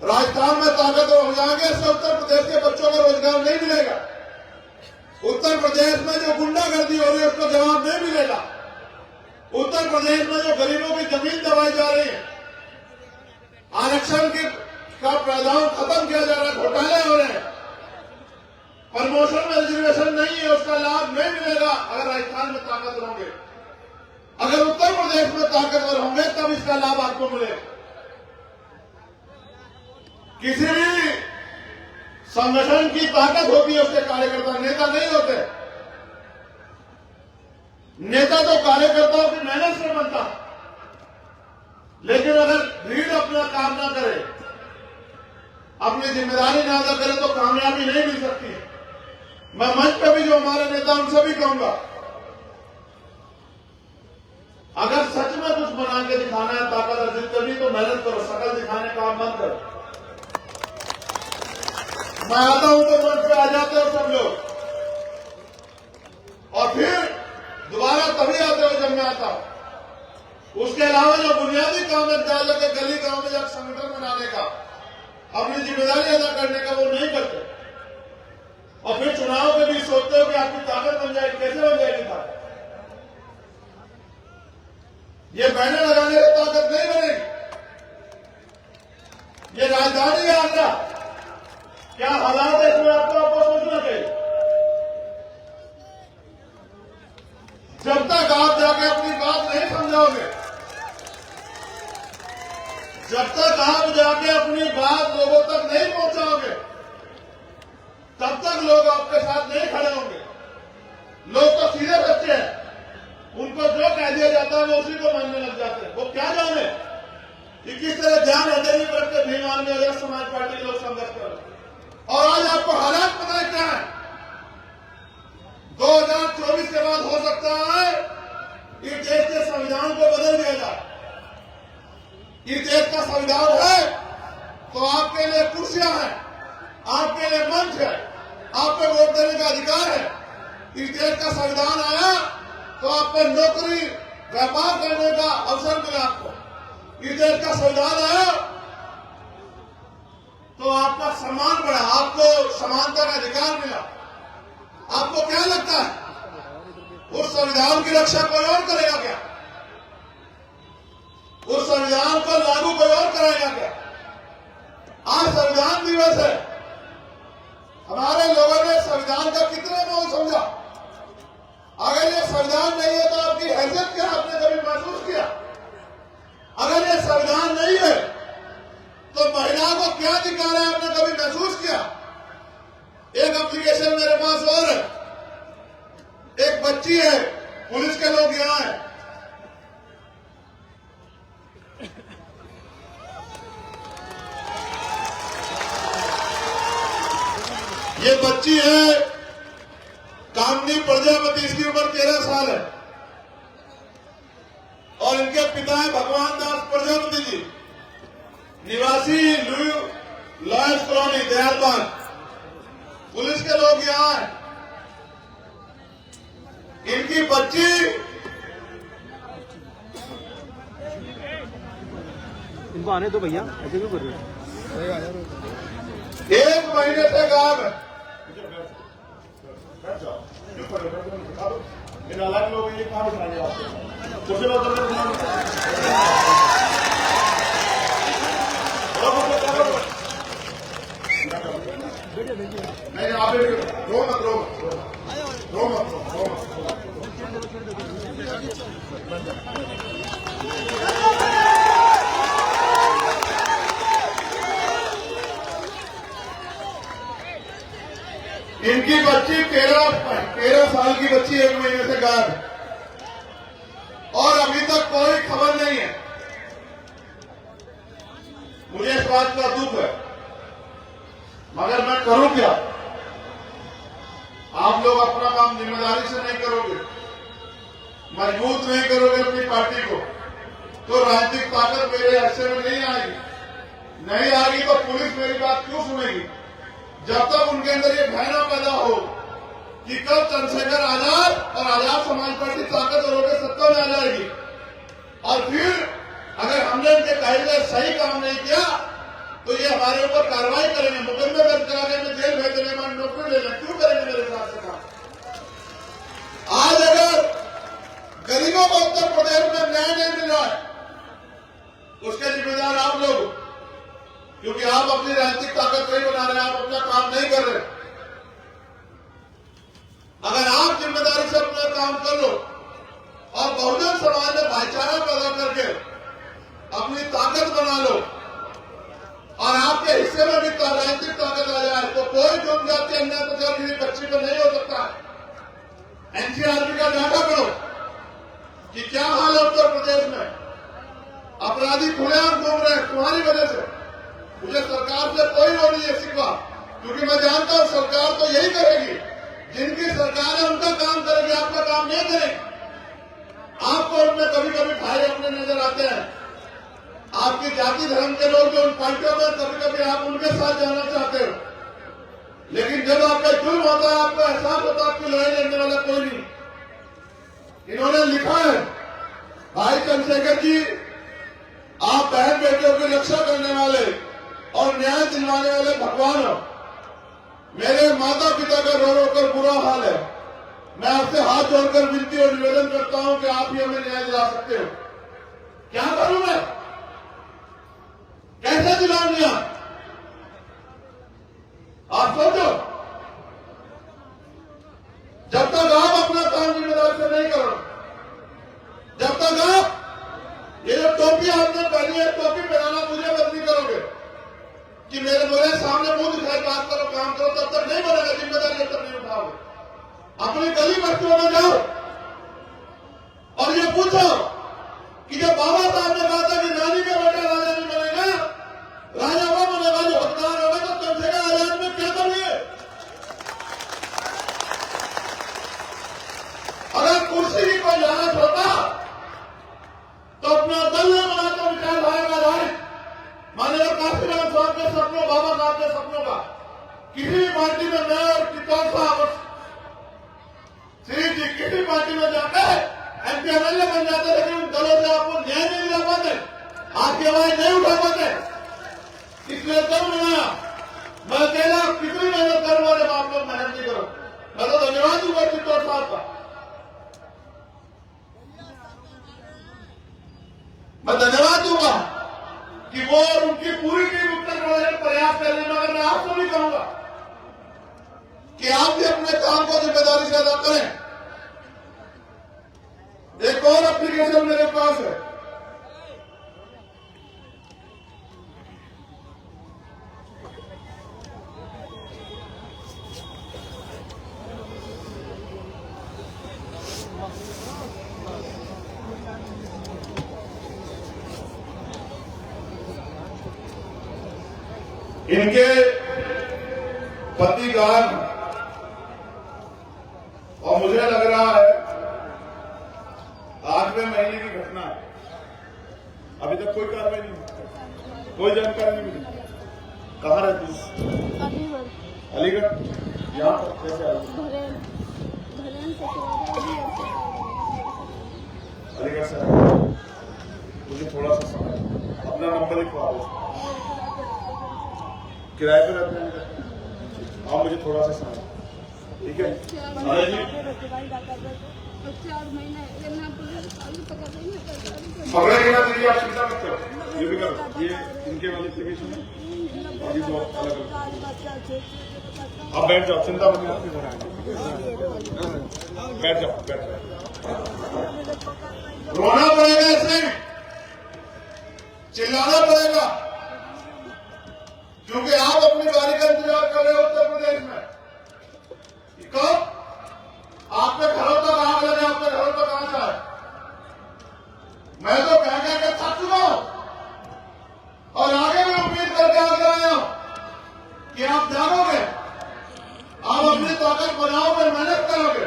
राजस्थान में ताकतवर हो जाएंगे, उससे उत्तर प्रदेश के बच्चों को रोजगार नहीं मिलेगा। उत्तर प्रदेश में जो गुंडागर्दी हो रही है उसका जवाब नहीं मिलेगा। उत्तर प्रदेश में जो गरीबों की जमीन दबाई जा रही है, आरक्षण का प्रावधान खत्म किया जा रहा है, घोटाले हो रहे हैं, प्रमोशन में रिजर्वेशन नहीं है, उसका लाभ नहीं मिलेगा अगर राजस्थान में ताकतवर होंगे। अगर उत्तर प्रदेश में ताकतवर होंगे तब इसका लाभ आपको मिलेगा। किसी भी संगठन की ताकत होती है उसके कार्यकर्ता, नेता नहीं होते। नेता तो कार्यकर्ताओं की मेहनत से बनता, लेकिन अगर भीड़ अपना काम ना करे, अपनी जिम्मेदारी ना अदा करे तो कामयाबी नहीं मिल सकती। मैं मंच पर भी जो हमारे नेता उनसे भी कहूंगा, अगर सच में कुछ बना के दिखाना है, ताकत अर्जित करनी, तो मेहनत करो, शकल दिखाने का काम मत करो। मैं आता हूं तो मंच पे आ जाते हो सब लोग, और फिर दोबारा तभी आते हो जब मैं आता हूं। उसके अलावा जो बुनियादी काम है डाल के गली गांव में जब संगठन बनाने का, अपनी जिम्मेदारी अदा करने का, वो नहीं करते। और फिर चुनाव के भी सोचते हो कि आपकी ताकत बन जाएगी। कैसे बन जाएगी ताकत? ये बैनर लगाने से ताकत नहीं बनेगी। ये राजधानी है आगरा, क्या हालात है इसमें आपको सोचना चाहिए। जब तक आप जाके अपनी बात नहीं समझाओगे, जब तक आप जाके अपनी बात लोगों तक नहीं पहुंचाओगे, तब तक लोग आपके साथ नहीं खड़े होंगे। लोग तो सीधे बच्चे हैं, उनको जो कह दिया जाता है वो उसी को मानने लग जाते हैं। वो क्या जाने कि किस तरह ध्यान हटे नहीं करते भीमान में अगर समाज पार्टी के लोग संघर्ष कर रहे। और आज आपको हालात पता है क्या है? 2024 के बाद हो सकता है कि देश के संविधान को बदल दिया जाए। ये देश का संविधान है तो आपके लिए कुर्सियां हैं, आपके लिए मंच है, आप पे वोट देने का अधिकार है। इस देश का संविधान आया तो आप पे नौकरी, व्यापार करने का अवसर मिला आपको। इस देश का संविधान आया तो आपका सम्मान बढ़ा, आपको समानता का अधिकार मिला। आपको क्या लगता है उस संविधान की रक्षा कोई और करेगा क्या? उस संविधान को लागू कोई और कराएगा क्या? आज संविधान दिवस है, हमारे लोगों ने संविधान का कितने मोल समझा। अगर ये संविधान नहीं है तो आपकी हैसियत क्या आपने कभी महसूस किया? अगर ये संविधान नहीं है तो महिला को क्या अधिकार है आपने कभी महसूस किया? एक एप्लीकेशन मेरे पास और है, एक बच्ची है, पुलिस के लोग यहां हैं, ये बच्ची है कामनी प्रजापति, इसकी उम्र 13 साल है और इनके पिता है भगवान दास प्रजापति जी, निवासी लॉयर्स कॉलोनी दयालबाग। पुलिस के लोग यहां हैं, इनकी बच्ची इनको आने दो भैया, ऐसे क्यों कर रहे हो? 1 महीने से गायब है। इन अलग लोग ये कहां उठाने आपको कुछ नहीं, आप रो मत, रो मत, रो मत, रो मत। इनकी बच्ची 13 साल की बच्ची 1 महीने से गायब है और अभी तक कोई खबर नहीं है। मुझे इस बात का दुख है, मगर मैं करूं क्या? आप लोग अपना काम जिम्मेदारी से नहीं करोगे, मजबूत नहीं करोगे अपनी पार्टी को, तो राजनीतिक ताकत मेरे हिस्से में नहीं आएगी। नहीं आएगी तो पुलिस मेरी बात क्यों सुनेगी? जब तक उनके अंदर ये भय ना पैदा हो कि कब चंद्रशेखर आजाद और आजाद समाज पार्टी ताकतवर होकर सत्ता में आ जाएगी और फिर अगर हमने उनके कहे गए सही काम नहीं किया तो ये हमारे ऊपर कार्रवाई करेंगे, मुकदमे दर्ज करा के जेल भेज देने, नौकरी ले लें। क्यों करेंगे मेरे साथ से काम? गरीबों को उत्तर प्रदेश में न्याय नहीं मिल रहा है, उसके जिम्मेदार आप लोग, क्योंकि आप अपनी राजनीतिक ताकत नहीं बना रहे, आप अपना काम नहीं कर रहे। अगर आप जिम्मेदारी से अपना काम कर लो और बहुजन समाज में भाईचारा पैदा करके अपनी ताकत बना लो और आपके हिस्से में भी राजनीतिक ताकत आ जाए, तो कोई जनजाति अन्याय प्रचार किसी बच्ची पर नहीं हो सकता है। एनसीआरबी का डाटा करो कि क्या हाल है उत्तर प्रदेश में। अपराधी खुलेआम घूम रहे हैं तुम्हारी वजह से। मुझे सरकार से कोई वो नहीं है शिकवा, क्योंकि मैं जानता हूं सरकार तो यही करेगी, जिनकी सरकार है उनका काम करेगी, आपका काम नहीं करेगी। आपको उनमें कभी कभी भाई अपने नजर आते हैं, आपकी जाति धर्म के लोग जो उन पार्टियों में कभी कभी आप उनके साथ जाना चाहते हो, लेकिन जब आपका जुर्म होता है आपको एहसास होता है आपकी लड़ाई लड़ने वाला कोई नहीं। इन्होंने लिखा है, भाई चंद्रशेखर जी आप बहन बेटियों की रक्षा करने वाले और न्याय दिलवाने वाले भगवान हो। मेरे माता पिता का रो रो कर बुरा हाल है, मैं आपसे हाथ जोड़कर विनती और निवेदन करता हूं कि आप ही हमें न्याय दिला सकते हो। क्या करूं मैं, कैसे दिलाऊं न्याय, आप सोचो। जब तक आप अपना काम जिम्मेदारी से नहीं करो, जब तक आप ये जो टोपी आपने पहनी है, टोपी पहनाना मुझे बंद नहीं करोगे कि मेरे सामने मुंह दिखाए बात करो काम करो, तब तक नहीं बनेगा। जिम्मेदारी जब तक नहीं उठाओगे, अपनी गली बस्तियों में जाओ और ये पूछो कि जब बाबा साहब ने कहा था कि रानी का बेटा राजा नहीं बनेगा, राजा वो बनेगा जो हकदार होगा, तो चंद्रशेखर आजाद में क्या करिए। अगर कुर्सी की कोई लालच होता तो अपना दल न बनाकर विचार आएगा। राय माननीय काशीराम साहब के सपनों, बाबा साहब के सपनों का किसी भी पार्टी में मैं और कितौर साहब और श्री जी किसी पार्टी में जाकर एमपी एमएलए बन जाते, लेकिन उन दलों से आपको न्याय नहीं दिला पाते, आपकी आवाज नहीं उठा पाते। इसलिए दल बनाया, मैं अकेला कितनी मेहनत करूं और आप लोग मेहनत नहीं करो। मैं तो धन्यवाद दूंगा कितौर साहब का, मैं धन्यवाद दूंगा कि वो और उनकी पूरी टीम उत्तर प्रदेश में प्रयास कर रही है। मगर मैं आपको भी कहूंगा कि आप भी अपने काम को जिम्मेदारी से अदा करें। एक और एप्लीकेशन मेरे पास है, इनके पति गान, और मुझे लग रहा है 8वें महीने की घटना है, अभी तक कोई कार्रवाई नहीं हुई, कोई जानकारी नहीं मिली। कहाँ रहती है? अलीगढ़। यहाँ पर कैसे अलीगढ़ से मुझे थोड़ा सा समय, अपना नंबर लिखवा दो। किराए पे रहते हैं आप, मुझे थोड़ा सा समय, ठीक है? अरे जी पकड़े के ना दीजिए, आप चिंता मत करो, ये भी करो। ये इनके वाले एप्लीकेशन है और ये दो अलग अलग। आप बैठ जाओ, चिंता मत करो, बैठ जाओ, बैठ जाओ। रोना पड़ेगा, ऐसे चिल्लाना पड़ेगा, क्योंकि आप अपनी बारी का इंतजार कर रहे हो उत्तर प्रदेश में। कब आपके घरों तक आग लगे, आपके घरों तक आग आए। मैं तो कह के थक चुका हूं और आगे भी उम्मीद करके आगे आया हूं कि आप जागोगे, आप अपनी ताकत बनाओगे, मेहनत करोगे,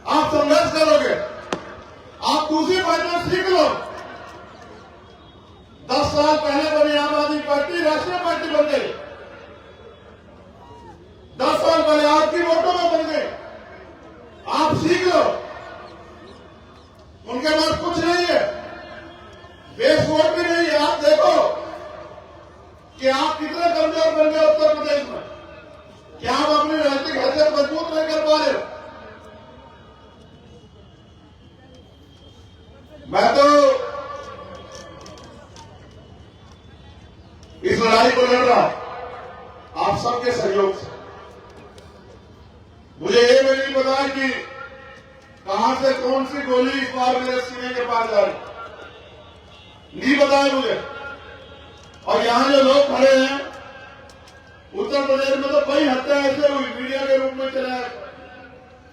आप संघर्ष करोगे, आप दूसरी पार्टी में सीख लो। 10 साल पहले बनी आम आदमी पार्टी राष्ट्रीय पार्टी बन गई, 10 साल पहले आपकी वोटों में बन गई। आप सीख लो, उनके पास कुछ नहीं है, बेस वोट भी नहीं है। आप देखो कि आप कितने कमजोर बन गए उत्तर प्रदेश में, क्या आप अपनी राजनीतिक हैसियत मजबूत नहीं कर पा रहे हो। ये भी नहीं पता कि कहां से कौन सी गोली इस बार मेरे सीने के पास जा रही, नहीं पता है मुझे। और यहां जो लोग खड़े हैं, उत्तर प्रदेश में तो कई हत्या ऐसे हुई, मीडिया के रूप में चले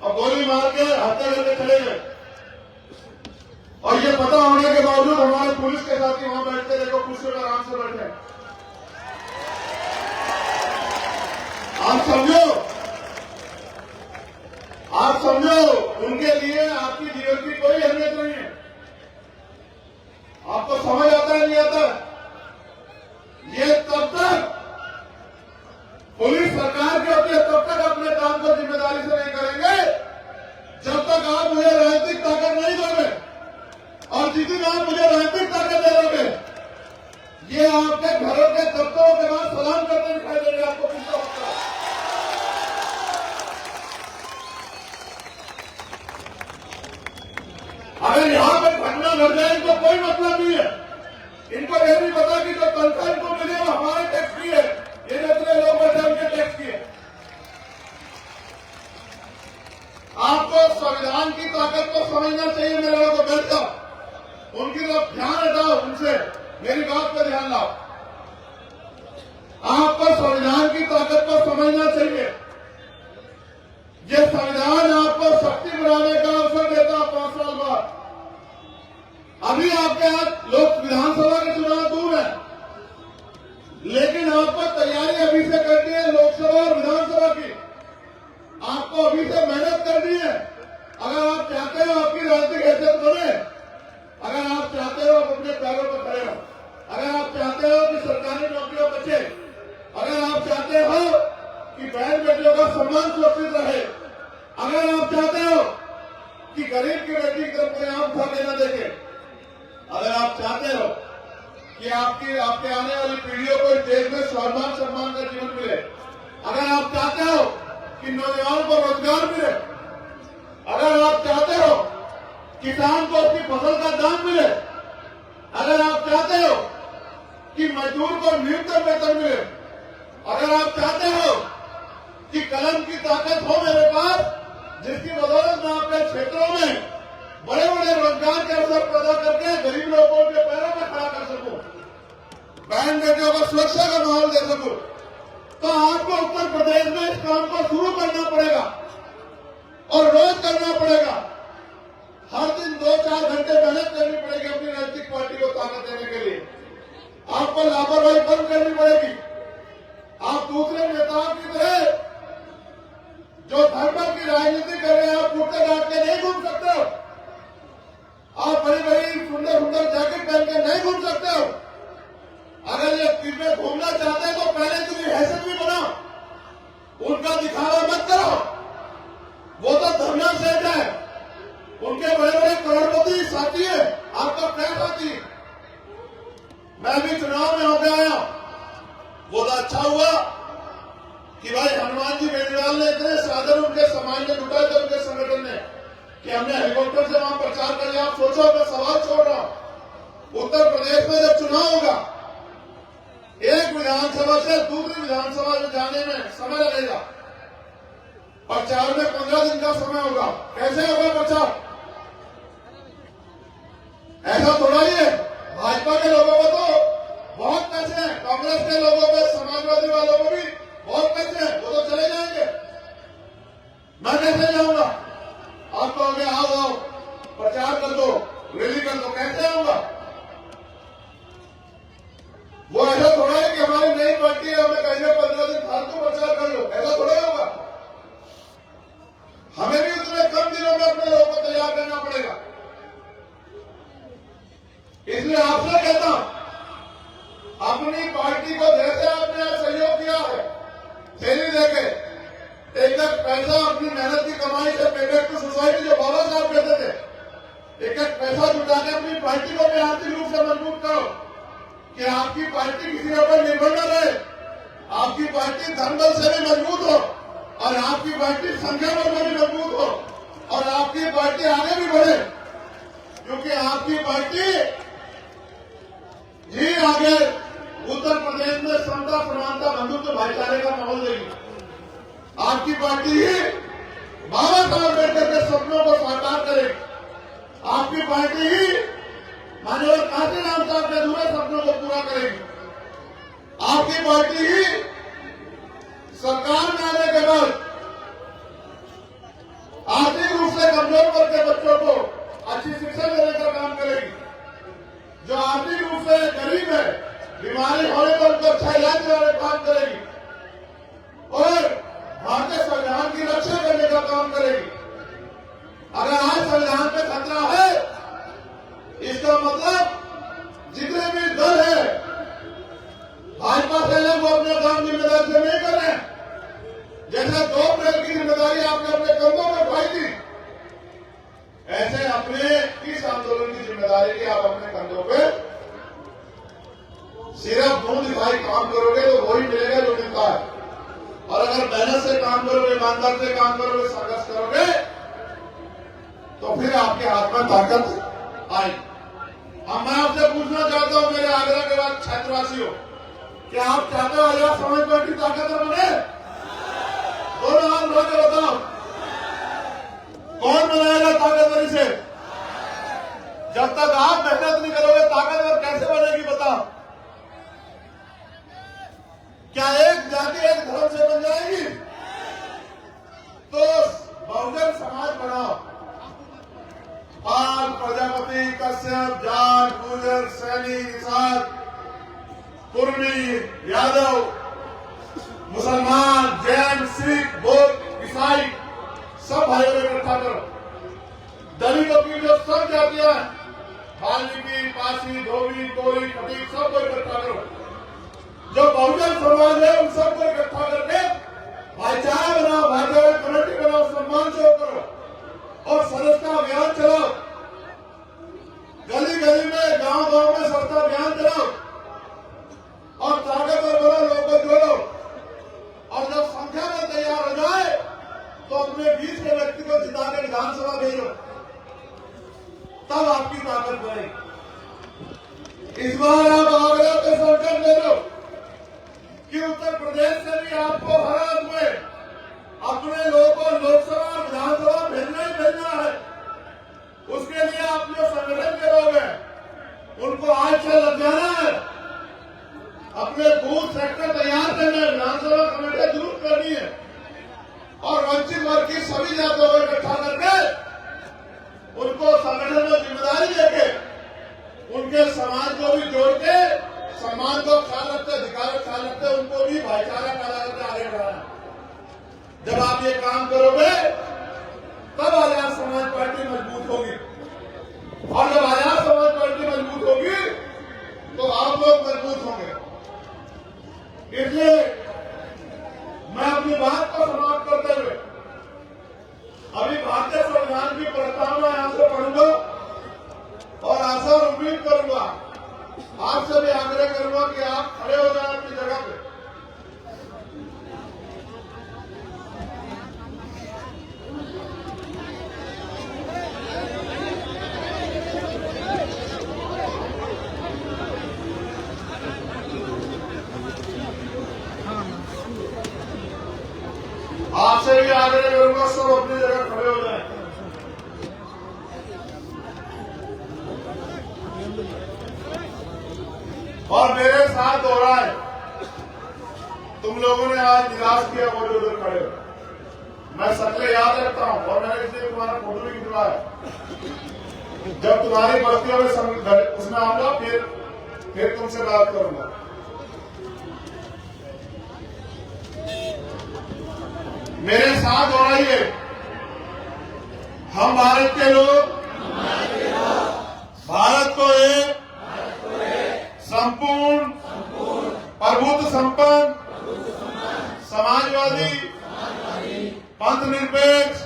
और गोली मार के हत्या करके चले गए। और ये पता होने के बावजूद हमारे पुलिस के साथी वहां बैठते, देखो कुर्सी पर आराम से बैठे। आप समझो उनके लिए आपकी जीवन की कोई अहमियत नहीं है। आपको समझ आता है नहीं आता? ये तब तक पुलिस सरकार के होती है, तब तक अपने काम को जिम्मेदारी से नहीं करेंगे जब तक आप मुझे राजनीतिक ताकत नहीं दोगे। और जिस दिन आप मुझे राजनीतिक ताकत दे दोगे, ये आपके घरों के दफ्तरों के बाद सलाम करते दिखाई देंगे आपको किसका होता है। अगर यहां पर घटना घट जाए इनको कोई मतलब नहीं है। इनको यह नहीं पता कि जो तनख्वाह इनको मिले वो हमारे टैक्स की है, ये जितने लोग बैठे उनके टैक्स की है। आपको संविधान की ताकत को समझना चाहिए। मेरे लोगों को बैठ जाओ, उनकी तरफ ध्यान हटाओ, उनसे मेरी बात पर ध्यान लाओ। आपको संविधान की ताकत को समझना चाहिए। ये संविधान आपको शक्ति बनाने का अवसर देता 5 साल बाद। अभी आपके हाथ लोग विधानसभा के चुनाव दूर है, लेकिन आपको तैयारी अभी से करनी है लोकसभा और विधानसभा की। आपको अभी से मेहनत करनी है। अगर आप चाहते हो आपकी राजनीतिक हैसियत बने, अगर आप चाहते हो आप अपने पैरों पर खड़े हो, अगर आप चाहते हो कि सरकारी नौकरियां बचे, अगर आप चाहते हो कि बहन बेटियों का सम्मान सुरक्षित रहे, अगर आप चाहते हो कि गरीब की बेटी की तरफ कोई आम उठा देना देखे, अगर आप चाहते हो कि आपके आने वाली पीढ़ियों को इस देश में स्वाभिमान सम्मान का जीवन मिले, अगर आप चाहते हो कि नौजवानों को रोजगार मिले, अगर आप चाहते हो किसान को उसकी फसल का दाम मिले, अगर आप चाहते हो कि मजदूर को न्यूनतम वेतन मिले, अगर आप चाहते हो कि कलम की ताकत हो मेरे पास, जिसकी बदौलत मैं अपने क्षेत्रों में बड़े बड़े रोजगार के अवसर पैदा करके गरीब लोगों के पैरों में खड़ा कर सकूं, बहन बेटियों को सुरक्षा का माहौल दे सकूं, तो आपको उत्तर प्रदेश में इस काम को शुरू करना पड़ेगा और रोज करना पड़ेगा। हर दिन 2-4 घंटे मेहनत करनी पड़ेगी अपनी राजनीतिक पार्टी को ताकत देने के लिए। आपको लापरवाही बंद करनी पड़ेगी। आप दूसरे नेताओं की तरह जो धर्म की राजनीति कर रहे हैं, आप कुर्ते डाल के नहीं घूम सकते हो। आप बड़ी बड़ी सुंदर सुंदर जैकेट पहन के नहीं घूम सकते हो। अगर ये किसमें घूमना चाहते हैं तो पहले तुम्हें हैसियत भी बनाओ, उनका दिखावा मत करो। वो तो धरना सेठ है, उनके बड़े बड़े करोड़पति साथी है, आपका क्या साथी? मैं भी चुनाव में होकर आया, वो तो अच्छा हुआ कि भाई हनुमान जी बेनीवाल ने इतने साधन उनके समाज में जुटाए थे, उनके संगठन ने, कि हमने हेलीकॉप्टर से वहां प्रचार कर लिया। आप सोचो, मैं सवाल छोड़ रहा हूं, उत्तर प्रदेश में जब चुनाव होगा, एक विधानसभा से दूसरी विधानसभा में जाने में समय लगेगा, प्रचार में 15 दिन का समय होगा। कैसे होगा प्रचार? ऐसा थोड़ा ही है। भाजपा के लोगों को तो बहुत पैसे हैं, कांग्रेस के लोगों को, समाजवादी वालों को भी बहुत पैसे हैं, वो तो चले जाएंगे। मैं कैसे जाऊंगा? आप कहोगे आओ प्रचार कर दो, रैली कर दो, कैसे आऊंगा? वो ऐसा थोड़ा है कि हमारी नई पार्टी है, हमें कहीं 15 दिन फालतू प्रचार कर लो, ऐसा थोड़ा होगा। हमें भी उतने कम दिनों में अपने लोगों को तैयार करना पड़ेगा। इसलिए आपसे कहता हूं, अपनी पार्टी को जैसे आपने सहयोग किया है, थैली देके 1 लाख पैसा अपनी मेहनत की कमाई से पेमेंट टू सोसाइटी जो बाबा साहब कहते थे, 1 पैसा जुटा के अपनी पार्टी को भी आर्थिक रूप से मजबूत करो कि आपकी पार्टी किसी के ऊपर निर्भर न रहे, आपकी पार्टी धनबल से भी मजबूत हो और आपकी पार्टी संख्या बल में भी मजबूत हो और आपकी पार्टी आगे भी बढ़े, क्योंकि आपकी पार्टी ही आगे उत्तर प्रदेश में समता, समानता, बंधुत्व, भाईचारे का माहौल देगी। आपकी पार्टी ही साहब अम्बेडकर के सपनों को साकार करेगी। आपकी पार्टी ही माननीय काशीराम साहब के अधूरे सपनों को पूरा करेगी। आपकी पार्टी ही सरकार में आने के बाद आर्थिक रूप से कमजोर वर्ग के बच्चों को अच्छी शिक्षा देने का काम करेगी। जो आर्थिक रूप से गरीब है, बीमारी होने पर उनको अच्छा इलाज देने का काम करेगी और भारतीय संविधान की रक्षा करने का काम करेगी। अगर आज संविधान पे खतरा है, इसका मतलब जितने भी दल है भाजपा सेना को अपने काम जिम्मेदारी से नहीं कर रहे। जैसे 2 अप्रैल की जिम्मेदारी आपने अपने कंधों में उठाई थी, ऐसे अपने इस आंदोलन की जिम्मेदारी की आप अपने कंधों पे सिर्फ मुंह दिखाई काम करोगे तो वही मिलेगा जो मिलता है। और अगर मेहनत से काम करोगे, ईमानदार से काम करोगे, संघर्ष करोगे तो फिर आपके हाथ में ताकत आएगी। अब मैं आपसे पूछना चाहता हूं मेरे आगरा के बाद क्षेत्रवासियों, क्या आप चाहते हो आजाद समाज पार्टी ताकतवर बने? दोनों हाथ उठा के बताओ, कौन बनाएगा ताकतवरी से? जब तक आप मेहनत नहीं करोगे ताकतवर कैसे बनेगी बताओ? क्या एक जाति एक धर्म से बन जाएगी? तो बहुजन समाज बनाओ। पाल, प्रजापति, कश्यप, जाट, गुर्जर, सैनी, निषाद, कुर्मी, यादव, मुसलमान, जैन, सिख, बौद्ध, ईसाई सब भाइयों को इकट्ठा करो। दलितों की जो सब जातियां हैं, वाल्मीकि, पासी, धोबी, कोली, खटीक, सबको इकट्ठा करो। जो बहुजन समाज है उन सबको इकट्ठा करके भाईचारा बनाओ, भाईचारा कमेटी बनाओ, सम्मान शो करो और सदस्यता अभियान चलाओ। गली गली में, गांव गांव में सदस्यता अभियान चलाओ और ताकतवर बनो, लोगों को जोड़ो। और जब संख्या में तैयार हो जाए तो अपने बीच के व्यक्ति को जिता के विधानसभा भेजो, तब आपकी ताकत बढ़ेगी। इस बार आप आगरा पे संकल्प ले लो कि उत्तर प्रदेश से भी आपको हर हाथ में अपने लोगों को लोकसभा विधानसभा भेजना ही भेजना है। उसके लिए आप जो संगठन के लोग हैं उनको आज से लग जाना है, अपने बूथ सेक्टर तैयार करना है, विधानसभा कमेटी दुरुस्त करनी है और वंचित वर्ग की सभी जातियों को इकट्ठा करके उनको संगठन में जिम्मेदारी देके उनके समाज को भी जोड़ के सम्मान को ख्याल रखते, अधिकार का ख्याल रखते, उनको भी भाईचारा पैदा करके आगे बढ़ाना। जब आप ये काम करोगे तब आजाद समाज पार्टी मजबूत होगी और जब आजाद समाज पार्टी मजबूत होगी तो आप लोग मजबूत होंगे। इसलिए मैं अपनी बात को समाप्त करते हुए अभी भारतीय संविधान की प्रस्तावना यहां से पढ़ूंगा और आशा और उम्मीद करूंगा, आपसे भी आग्रह करूंगा कि आप खड़े हो जाए अपनी जगह पे। आपसे भी आग्रह करूंगा, सब अपनी जगह खड़े हो जाए। और मेरे साथ दोहराए, तुम लोगों ने आज निराश किया वो जो उधर खड़े हो। मैं शक्लें याद रखता हूं और मैंने इसलिए तुम्हारा फोटो भी खिंचवाया। जब तुम्हारी बस्तियों में उसमें आऊंगा फिर तुमसे बात करूंगा। मेरे साथ दोहराइए, हम भारत के लोग भारत को एक संपूर्ण प्रभुत्व संपन्न समाजवादी पंथ निरपेक्ष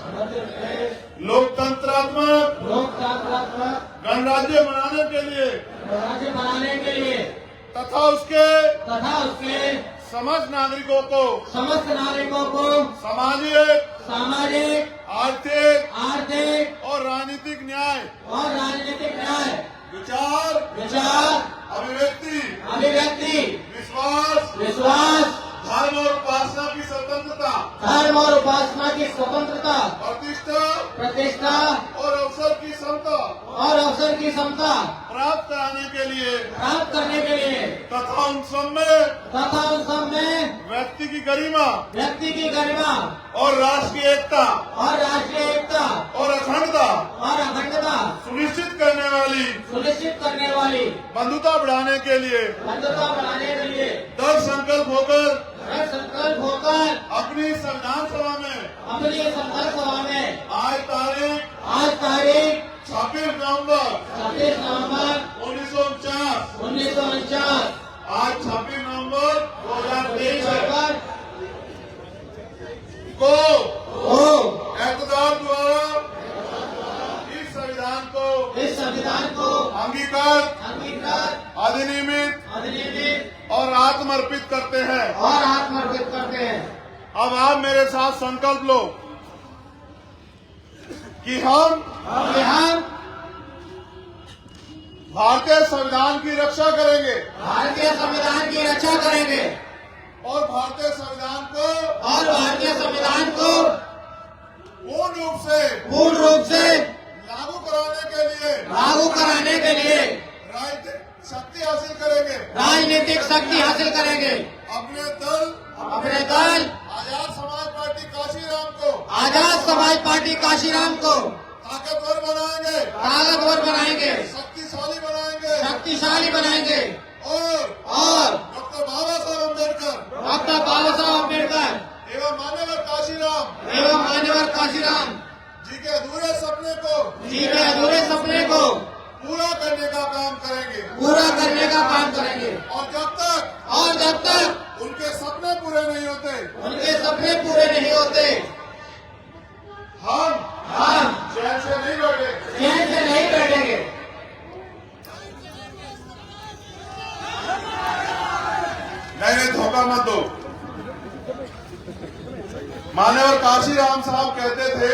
लोकतंत्रात्मक गणराज्य बनाने के लिए तथा उसके समस्त नागरिकों को सामाजिक आर्थिक और राजनीतिक न्याय विचार अभिव्यक्ति विश्वास धर्म और उपासना की स्वतंत्रता प्रतिष्ठा और अवसर की क्षमता प्राप्त कराने के लिए तथा उन सब में व्यक्ति की गरिमा और राष्ट्र की एकता और अखंडता सुनिश्चित करने वाली बंधुता बढ़ाने के लिए दृढ़ संकल्प होकर अपनी संविधान सभा में आज तारीख 26 नवंबर 1949 आज 26 नवंबर 2023 को इक़्तिदार द्वारा इस संविधान को अंगीकार अधिनियमित और आत्मर्पित करते हैं। अब आप मेरे साथ संकल्प लो कि हम भारतीय संविधान की रक्षा करेंगे और भारतीय संविधान को पूर्ण रूप से लागू कराने के लिए राजनीतिक शक्ति हासिल करेंगे। अपने दल आजाद समाज पार्टी काशीराम को ताकतवर बनाएंगे, शक्तिशाली बनाएंगे और डॉक्टर बाबा साहब अम्बेडकर एवं मान्यवर काशीराम जी के अधूरे सपने को पूरा करने का काम करेंगे। और जब तक उनके सपने पूरे नहीं होते हम चैन से नहीं बैठेंगे। नहीं, धोखा मत दो। मान्यवर काशीराम साहब कहते थे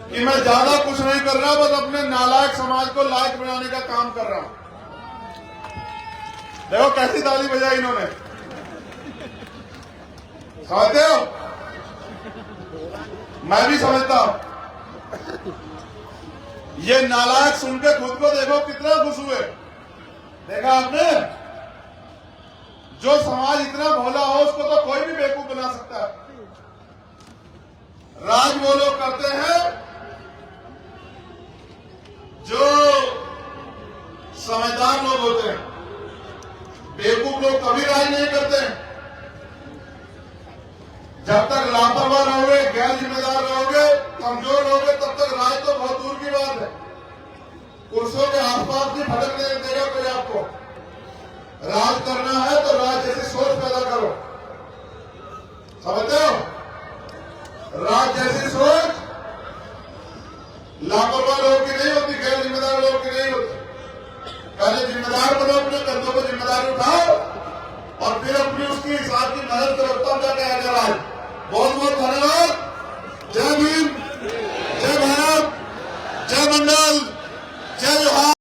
कि मैं ज्यादा कुछ नहीं कर रहा, बस अपने नालायक समाज को लायक बनाने का काम कर रहा हूं। देखो कैसी ताली बजाई इन्होंने, समझते हो? मैं भी समझता हूं। ये नालायक सुन के खुद को देखो कितना खुश हुए। देखा आपने? जो समाज इतना भोला हो उसको तो कोई भी बेवकूफ बना सकता है। राज वो लोग करते हैं जो समझदार लोग होते हैं। बेवकूफ लोग कभी राज नहीं करते हैं। जब तक लापरवाह रहोगे, गैर जिम्मेदार रहोगे, कमजोर रहोगे, तब तक राज तो बहुत दूर की बात है। कुर्सियों के आसपास भी भटकने देगा कोई आपको। राज करना है तो राज जैसी सोच पैदा करो, समझते हो? राज जैसी सोच लापरवाह लोगों की नहीं होती, गैर जिम्मेदार लोगों की नहीं होती। पहले जिम्मेदार बनो, अपने कंधों पर जिम्मेदारी उठाओ और फिर अपनी उसकी हिसाब की मदद करो, तब जाके आएगा राज। बहुत बहुत धन्यवाद। जय भीम, जय भारत, जय मंडल, जय जोहार।